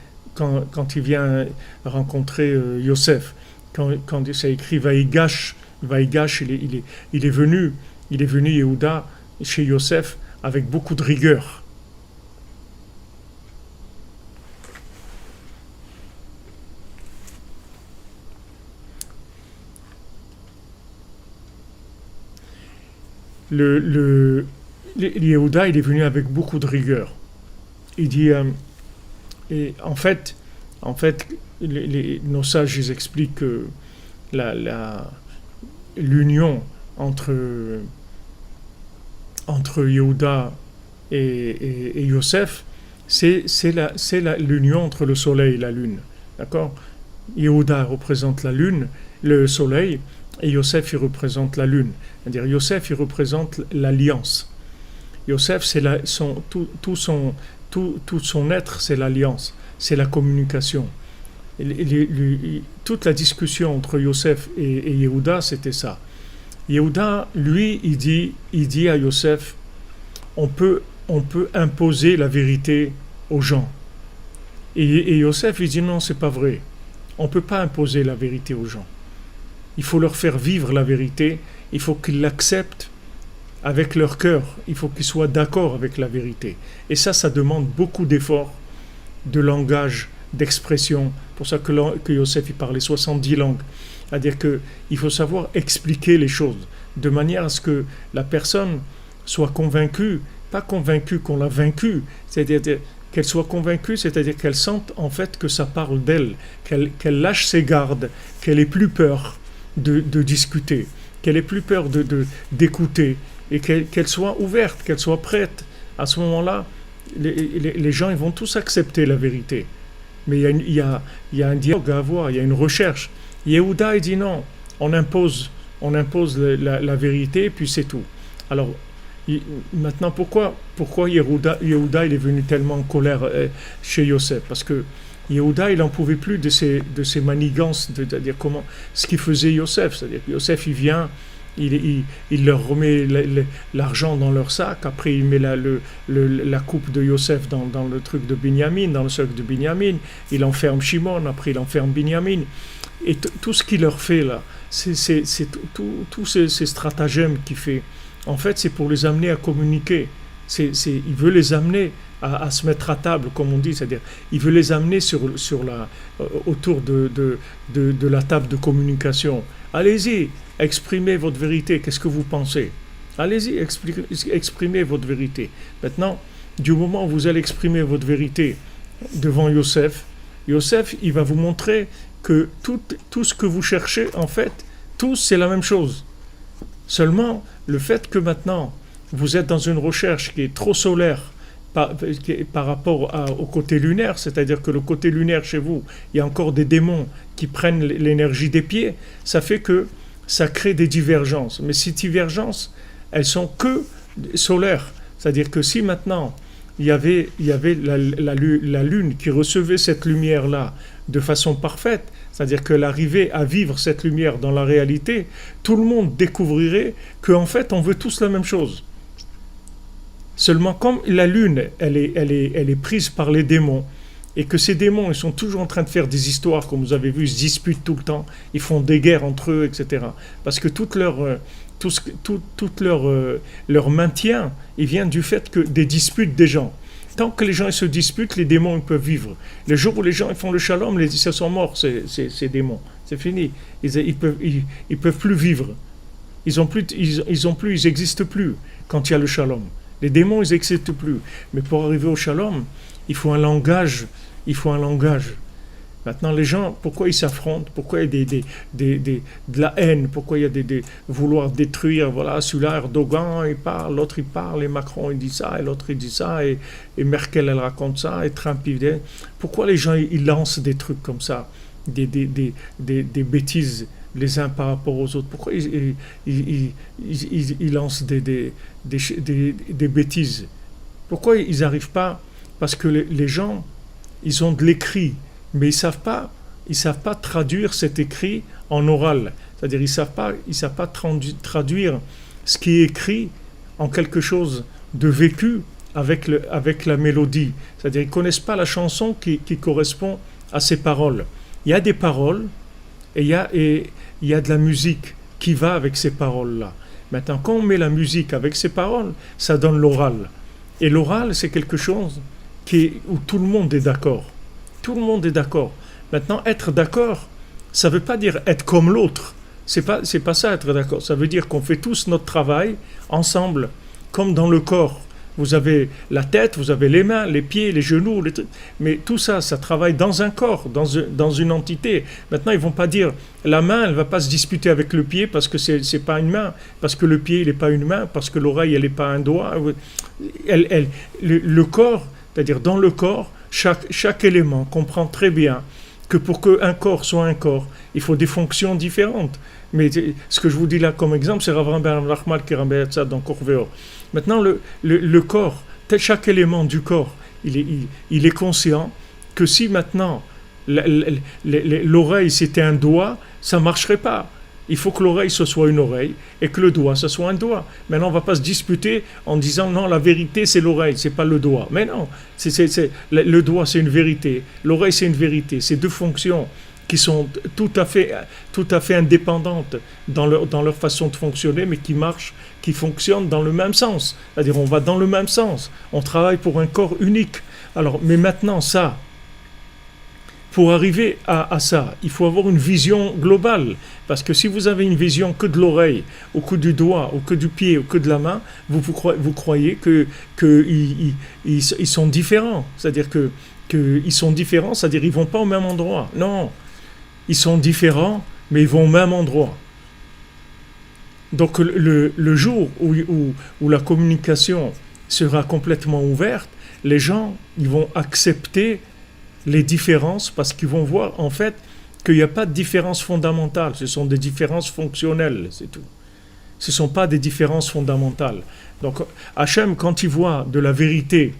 Yosef, quand c'est écrit Vaïgash, il est venu Yehuda chez Yosef avec beaucoup de rigueur. Yehuda, il est venu avec beaucoup de rigueur. Il dit, et en fait, nos sages ils expliquent que l'union entre Yehuda et Yosef, c'est l'union entre le soleil et la lune. D'accord? Yehuda représente la lune, le soleil, et Yosef, il représente la lune. C'est-à-dire, Yosef, il représente l'alliance. Yosef, c'est tout son être, c'est l'alliance, c'est la communication. Toute la discussion entre Yosef et Yehuda, c'était ça. Yehuda, lui, il dit à Yosef, on peut imposer la vérité aux gens. Et Yosef, il dit non, c'est pas vrai. On ne peut pas imposer la vérité aux gens. Il faut leur faire vivre la vérité. Il faut qu'ils l'acceptent avec leur cœur. Il faut qu'ils soient d'accord avec la vérité. Et ça demande beaucoup d'efforts, de langage, d'expression. C'est pour ça que Yosef, il parlait 70 langues. C'est-à-dire qu'il faut savoir expliquer les choses de manière à ce que la personne soit convaincue, pas convaincue qu'on l'a vaincue, c'est-à-dire qu'elle soit convaincue, c'est-à-dire qu'elle sente en fait que ça parle d'elle, qu'elle lâche ses gardes, qu'elle ait plus peur de discuter, qu'elle ait plus peur d'écouter, et qu'elle soit ouverte, qu'elle soit prête. À ce moment-là, les gens ils vont tous accepter la vérité. Mais il y a un dialogue à avoir, il y a une recherche. Yehuda il dit non, on impose la vérité, puis c'est tout. Alors, maintenant, pourquoi Yehuda il est venu tellement en colère chez Yosef? Parce que Yehuda il n'en pouvait plus de ces manigances, c'est-à-dire ce qu'il faisait Yosef. C'est-à-dire que Yosef il vient, il leur remet l'argent dans leur sac, après il met la coupe de Yosef dans le truc de Binyamin, dans le sac de Binyamin, il enferme Shimon, après il enferme Binyamin. Et tout ce qu'il leur fait là, c'est tous ces stratagèmes qu'il fait. En fait, c'est pour les amener à communiquer. Il veut les amener à se mettre à table, comme on dit, c'est-à-dire il veut les amener autour de la table de communication. Allez-y, exprimez votre vérité. Qu'est-ce que vous pensez? Allez-y, exprimez votre vérité. Maintenant, du moment où vous allez exprimer votre vérité devant Yosef, il va vous montrer que tout ce que vous cherchez, en fait, tout c'est la même chose. Seulement, le fait que maintenant, vous êtes dans une recherche qui est trop solaire par rapport au côté lunaire, c'est-à-dire que le côté lunaire chez vous, il y a encore des démons qui prennent l'énergie des pieds, ça fait que ça crée des divergences. Mais ces divergences, elles sont que solaires. C'est-à-dire que si maintenant, il y avait la lune qui recevait cette lumière-là de façon parfaite, c'est-à-dire qu'elle arrivait à vivre cette lumière dans la réalité, tout le monde découvrirait qu'en fait, on veut tous la même chose. Seulement, comme la lune, elle est prise par les démons, et que ces démons, ils sont toujours en train de faire des histoires, comme vous avez vu, ils se disputent tout le temps, ils font des guerres entre eux, etc. Parce que tout leur maintien, il vient du fait que des disputes des gens. Tant que les gens ils se disputent, les démons ils peuvent vivre. Le jour où les gens ils font le shalom, ils sont morts, ces démons. C'est fini. Ils peuvent plus vivre. Ils n'existent plus quand il y a le shalom. Les démons, ils n'existent plus. Mais pour arriver au shalom, il faut un langage. Maintenant, les gens, pourquoi ils s'affrontent? Pourquoi il y a de la haine? Pourquoi il y a vouloir détruire? Voilà, celui-là, Erdogan, il parle, l'autre, il parle, et Macron, il dit ça, et l'autre, il dit ça, et Merkel, elle raconte ça, et Trump, il dit... Pourquoi les gens, ils lancent des trucs comme ça? Des bêtises les uns par rapport aux autres? Pourquoi ils lancent des bêtises? Pourquoi ils n'arrivent pas? Parce que les gens, ils ont de l'écrit, mais ils savent pas traduire cet écrit en oral. C'est-à-dire ils savent pas traduire ce qui est écrit en quelque chose de vécu avec la mélodie. C'est-à-dire ils connaissent pas la chanson qui correspond à ces paroles. Il y a des paroles et il y a de la musique qui va avec ces paroles-là. Maintenant, quand on met la musique avec ces paroles, ça donne l'oral. Et l'oral, c'est quelque chose où tout le monde est d'accord. Tout le monde est d'accord. Maintenant, être d'accord, ça ne veut pas dire être comme l'autre. C'est pas ça, être d'accord. Ça veut dire qu'on fait tous notre travail ensemble, comme dans le corps. Vous avez la tête, vous avez les mains, les pieds, les genoux, mais tout ça, ça travaille dans un corps, dans une entité. Maintenant, ils ne vont pas dire, la main, elle ne va pas se disputer avec le pied parce que c'est pas une main, parce que le pied, il n'est pas une main, parce que l'oreille, elle n'est pas un doigt. Le corps, c'est-à-dire dans le corps, chaque élément comprend très bien que pour qu'un corps soit un corps, il faut des fonctions différentes. Mais ce que je vous dis là comme exemple, c'est Rav Ben Nachman qui ramène ça dans Corvéor. Maintenant, le corps, chaque élément du corps, il est conscient que si maintenant l'oreille c'était un doigt, ça ne marcherait pas. Il faut que l'oreille, ce soit une oreille, et que le doigt, ce soit un doigt. Maintenant, on ne va pas se disputer en disant, non, la vérité, c'est l'oreille, c'est pas le doigt. Mais non, le doigt, c'est une vérité. L'oreille, c'est une vérité. C'est deux fonctions qui sont tout à fait indépendantes dans leur façon de fonctionner, mais qui marchent, qui fonctionnent dans le même sens. C'est-à-dire, on va dans le même sens. On travaille pour un corps unique. Alors, mais maintenant, ça, pour arriver à ça, il faut avoir une vision globale. Parce que si vous avez une vision que de l'oreille, ou que du doigt, ou que du pied, ou que de la main, vous croyez qu'ils sont différents. C'est-à-dire qu'ils sont différents, c'est-à-dire qu'ils ne vont pas au même endroit. Non, ils sont différents, mais ils vont au même endroit. Donc le jour où la communication sera complètement ouverte, les gens ils vont accepter les différences parce qu'ils vont voir en fait qu'il n'y a pas de différence fondamentale, ce sont des différences fonctionnelles, c'est tout. Ce ne sont pas des différences fondamentales. Donc Hachem, quand il voit de la vérité,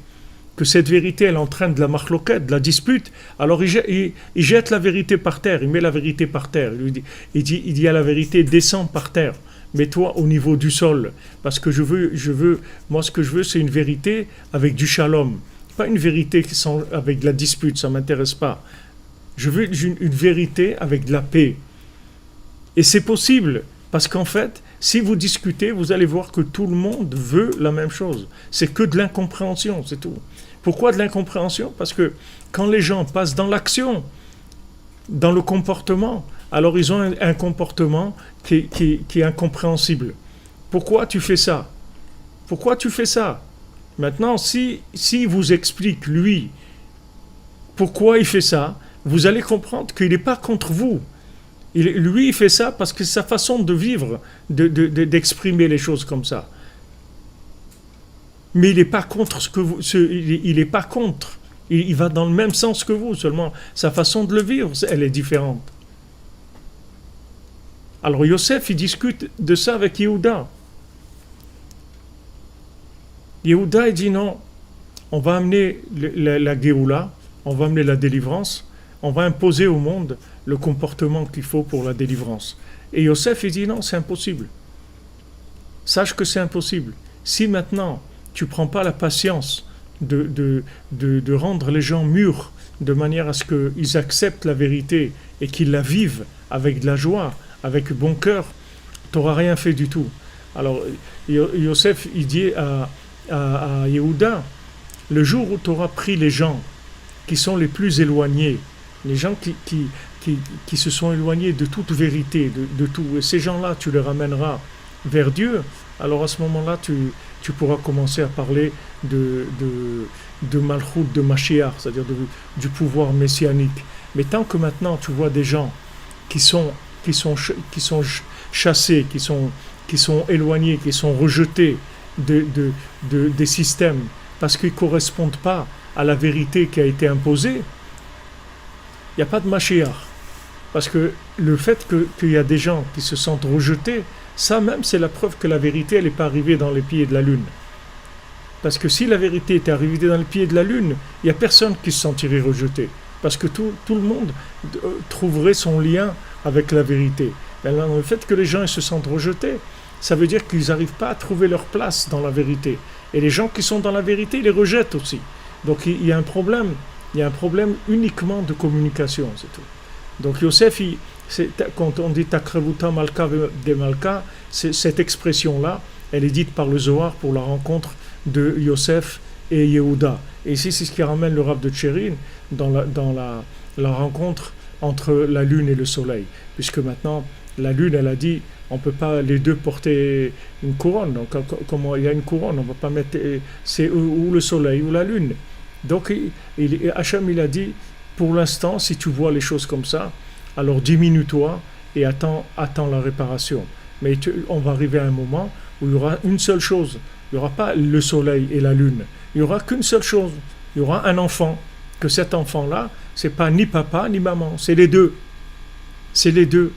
que cette vérité elle entraîne de la marloquette, de la dispute, alors il jette la vérité par terre, il met la vérité par terre, il dit à la vérité, descends par terre, mets-toi au niveau du sol, parce que moi ce que je veux c'est une vérité avec du shalom. Pas une vérité avec de la dispute, ça ne m'intéresse pas. Je veux une vérité avec de la paix. Et c'est possible, parce qu'en fait, si vous discutez, vous allez voir que tout le monde veut la même chose. C'est que de l'incompréhension, c'est tout. Pourquoi de l'incompréhension ? Parce que quand les gens passent dans l'action, dans le comportement, alors ils ont un comportement qui est incompréhensible. Pourquoi tu fais ça ? Pourquoi tu fais ça ? Maintenant, si vous explique, lui, pourquoi il fait ça, vous allez comprendre qu'il n'est pas contre vous. Lui, il fait ça parce que c'est sa façon de vivre, d'exprimer les choses comme ça. Mais il n'est pas contre il n'est pas contre. Il va dans le même sens que vous, seulement sa façon de le vivre, elle est différente. Alors Yosef, il discute de ça avec Yehuda. Yehuda, il dit non, on va amener la Géoula, on va amener la délivrance, on va imposer au monde le comportement qu'il faut pour la délivrance. Et Yosef, il dit non, c'est impossible. Sache que c'est impossible. Si maintenant, tu ne prends pas la patience de rendre les gens mûrs, de manière à ce qu'ils acceptent la vérité et qu'ils la vivent avec de la joie, avec bon cœur, tu n'auras rien fait du tout. Alors, Yosef, il dit à Yehuda, le jour où tu auras pris les gens qui sont les plus éloignés, les gens qui se sont éloignés de toute vérité, de tout, et ces gens-là, tu les ramèneras vers Dieu, alors à ce moment-là, tu pourras commencer à parler de Malchut, de Mashiach, c'est-à-dire du pouvoir messianique. Mais tant que maintenant, tu vois des gens qui sont chassés, qui sont éloignés, qui sont rejetés des systèmes parce qu'ils ne correspondent pas à la vérité qui a été imposée, il n'y a pas de Mashiach. Parce que le fait qu'il y a des gens qui se sentent rejetés, ça même c'est la preuve que la vérité elle n'est pas arrivée dans les pieds de la lune. Parce que si la vérité était arrivée dans les pieds de la lune, il n'y a personne qui se sentirait rejeté. Parce que tout le monde trouverait son lien avec la vérité. Alors, le fait que les gens ils se sentent rejetés, ça veut dire qu'ils n'arrivent pas à trouver leur place dans la vérité. Et les gens qui sont dans la vérité, ils les rejettent aussi. Donc il y a un problème. Il y a un problème uniquement de communication, c'est tout. Donc Yosef, quand on dit Takrevuta Malka de Malka, cette expression-là, elle est dite par le Zohar pour la rencontre de Yosef et Yehuda. Et ici, c'est ce qui ramène le Rav de Tchérin dans la rencontre entre la lune et le soleil. Puisque maintenant, la lune, elle a dit, on ne peut pas les deux porter une couronne. Donc, comment il y a une couronne, on ne va pas mettre, c'est ou le soleil ou la lune. Donc, Hachem, il a dit, pour l'instant, si tu vois les choses comme ça, alors diminue-toi et attends la réparation. Mais on va arriver à un moment où il y aura une seule chose. Il n'y aura pas le soleil et la lune. Il n'y aura qu'une seule chose. Il y aura un enfant. Que cet enfant-là, c'est pas ni papa ni maman. C'est les deux. C'est les deux.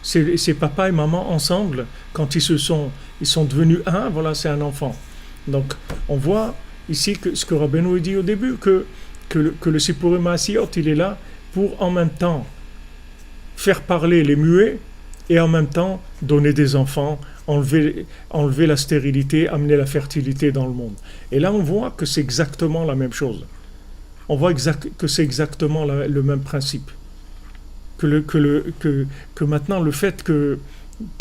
C'est papa et maman ensemble. Quand ils sont devenus un, voilà, c'est un enfant. Donc, on voit ici que ce que Rabbeinu dit au début, que le Sipurim Maasiyot, il est là pour en même temps faire parler les muets et en même temps donner des enfants, enlever la stérilité, amener la fertilité dans le monde. Et là, on voit que c'est exactement la même chose. On voit que c'est exactement le même principe. Que maintenant, le fait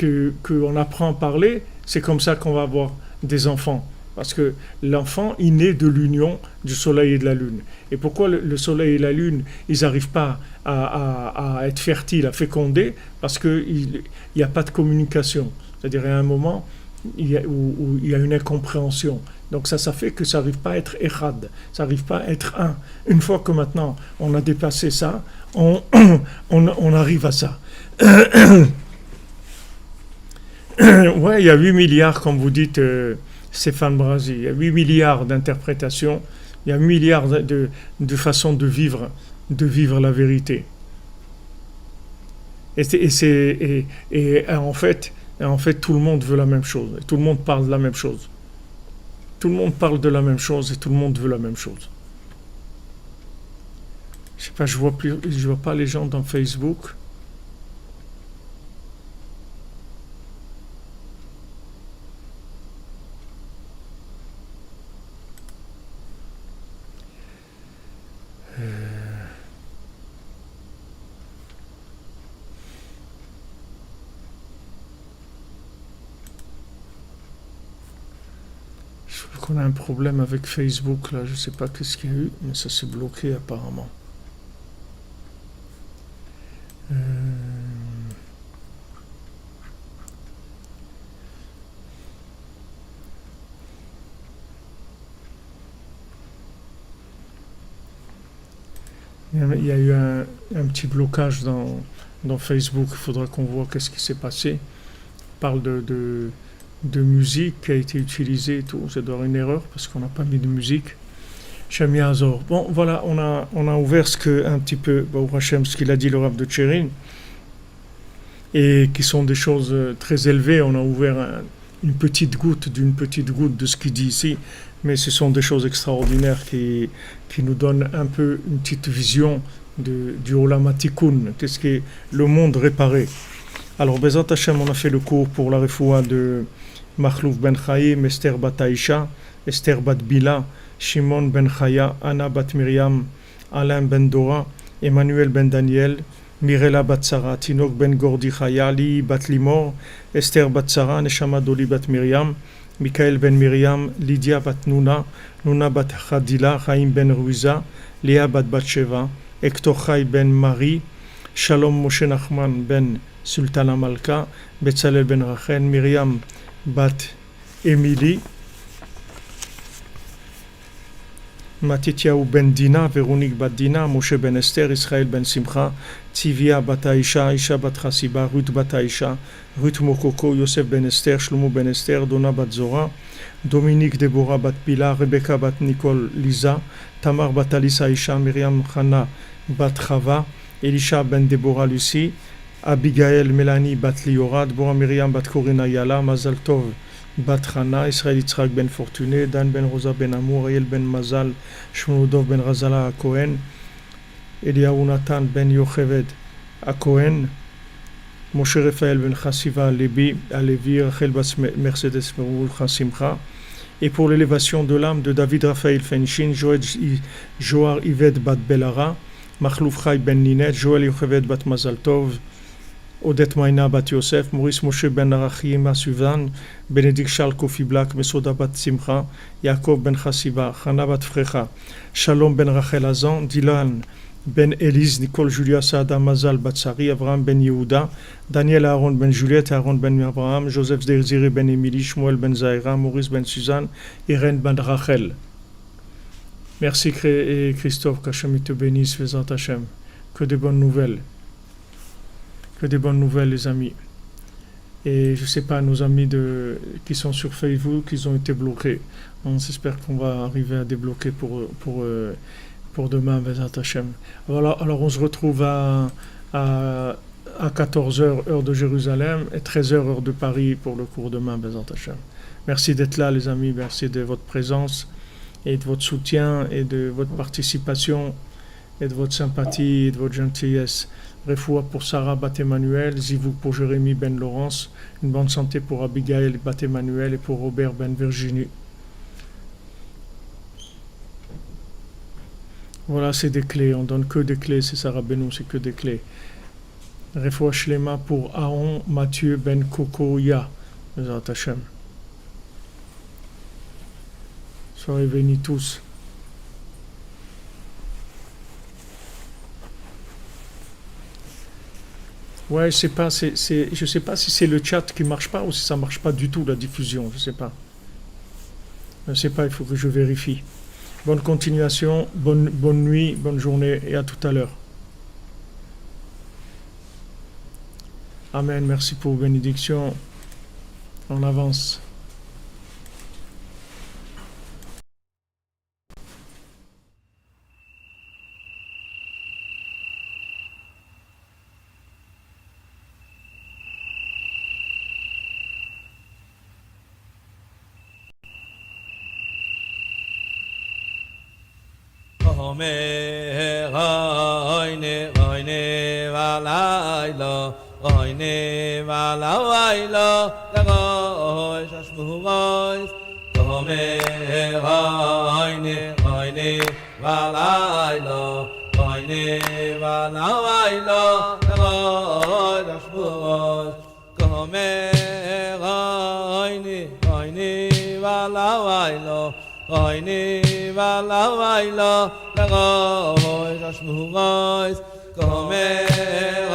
qu'on apprend à parler, c'est comme ça qu'on va avoir des enfants. Parce que l'enfant, il naît de l'union du soleil et de la lune. Et pourquoi le soleil et la lune, ils n'arrivent pas à être fertiles, à féconder? Parce qu'il n'y a pas de communication. C'est-à-dire, à un moment où il y a une incompréhension. Donc ça fait que ça n'arrive pas à être echad, ça n'arrive pas à être un. Une fois que maintenant on a dépassé ça, on arrive à ça. Ouais, il y a 8 milliards, comme vous dites, Stéphane Brasi, il y a 8 milliards d'interprétations, il y a 8 milliards de façons de vivre la vérité. Et en fait, tout le monde veut la même chose, et tout le monde parle de la même chose. Tout le monde parle de la même chose et tout le monde veut la même chose. Je sais pas, je vois pas les gens dans Facebook. On a un problème avec Facebook là, je sais pas qu'est-ce qu'il y a eu, mais ça s'est bloqué apparemment. Il y a eu un petit blocage dans Facebook, il faudra qu'on voit qu'est-ce qui s'est passé. On parle de musique qui a été utilisée et tout, ça doit être une erreur parce qu'on n'a pas mis de musique. Shami Azor. Bon, voilà, on a ouvert un petit peu, ce qu'il a dit le Rav de Tchérin, et qui sont des choses très élevées. On a ouvert une petite goutte de ce qu'il dit ici, mais ce sont des choses extraordinaires qui nous donnent un peu une petite vision du Olam HaTikun, qu'est-ce qu'est le monde réparé. Alors, Bezat Hashem, on a fait le cours pour la refoua de Machlouf ben Chaim, Esther bat Aïcha, Esther bat Bila, Shimon ben Chaya, Anna bat Miriam, Alain ben Dora, Emmanuel ben Daniel, Mirela bat Sarah, Tinok ben Gordi Chaya, Li bat Limor, Esther bat Sarah, Neshama Doli bat Miriam, Michael ben Miriam, Lydia bat Nuna, Nuna bat Khadila, Chaim ben Ruiza, Léa bat Batsheva, Hector Chai ben Marie, Shalom Moshe Nachman ben Sultana Malka, Betzalel ben Rachel, Myriam bat Emily, Matityahu ben Dina, Véronique bat Dina, Moshe ben Esther, Israël ben Simcha, Tivia bat Aisha, Aisha bat Chasiba, Ruth bat Aisha, Ruth Mokoko, Yosef ben Esther, Shlomo ben Esther, Donna bat Zora, Dominique Deborah bat Pila, Rebecca bat Nicole Lisa, Tamar bat Alisa Aisha, Myriam Chana bat Chava, Elisha ben Deborah Lucie, Abigail Mélanie bat Liora, Deborah Myriam bat Corina Yala, Mazal Tov bat Chana, Israël Yitzhak ben Fortuné, Dan ben Rosa ben Amour, Ariel ben Mazal, Shmonodov ben Razala à Cohen, Eliyahu Nathan ben Yocheved à Cohen, Moshe Raphaël ben Chassiva à Lévi, Rachel bat Mercedes Meroul Chassimcha. Et pour l'élévation de l'âme de David Raphaël Fenchin, Joar Yvette bat Belara, Machlouf Chai ben Ninet, Joël Yocheved bat Mazal Tov, Odette Maïna bat Yosef, Maurice Moshe ben Arachim Suvan, Bénédicte Charles Kofi Black, Mesoda bat Simcha, Yaakov ben Chassiba, Chana bat Frecha, Shalom ben Rachel Azan, Dylan ben Elise, Nicole Julia Saada Mazal bat Sari, Abraham ben Yehuda, Daniel Aaron ben Juliette, Aaron ben Abraham, Joseph Désiré ben Émilie, Shmuel ben Zaira, Maurice ben Suzanne, Irène ben Rachel. Merci Christophe, qu'Hachem te bénisse, Vezat Hashem. Que des bonnes nouvelles. Que des bonnes nouvelles, les amis. Et je ne sais pas, nos amis qui sont sur Facebook, ils ont été bloqués. On espère qu'on va arriver à débloquer pour demain, Vezat Hashem. Voilà, alors on se retrouve à 14h, heure de Jérusalem, et 13h, heure de Paris, pour le cours demain, Vezat Hashem. Merci d'être là, les amis. Merci de votre présence et de votre soutien et de votre participation. et de votre sympathie et de votre gentillesse. Refoua pour Sarah Bat-Emmanuel, Zivou pour Jérémy Ben Laurence, une bonne santé pour Abigail Bat-Emmanuel et pour Robert Ben Virginie. Voilà, c'est des clés, on donne que des clés, c'est Sarah Benou, c'est que des clés. Refoua Shlema pour Aaron Mathieu Ben Kokoya, Bezrat Hashem. Soyez bénis tous. Ouais, je sais pas, je sais pas si c'est le chat qui marche pas ou si ça marche pas du tout la diffusion, je sais pas. Je sais pas, il faut que je vérifie. Bonne continuation, bonne nuit, bonne journée et à tout à l'heure. Amen, merci pour vos bénédictions. On avance. Omer oyne valaylo oyne valaylo lagoy shashmugoy Omer oyne valaylo oyne valaylo lagoy shashmugoy Omer oyne valaylo oyne valaylo lagoy shashmugoy Komer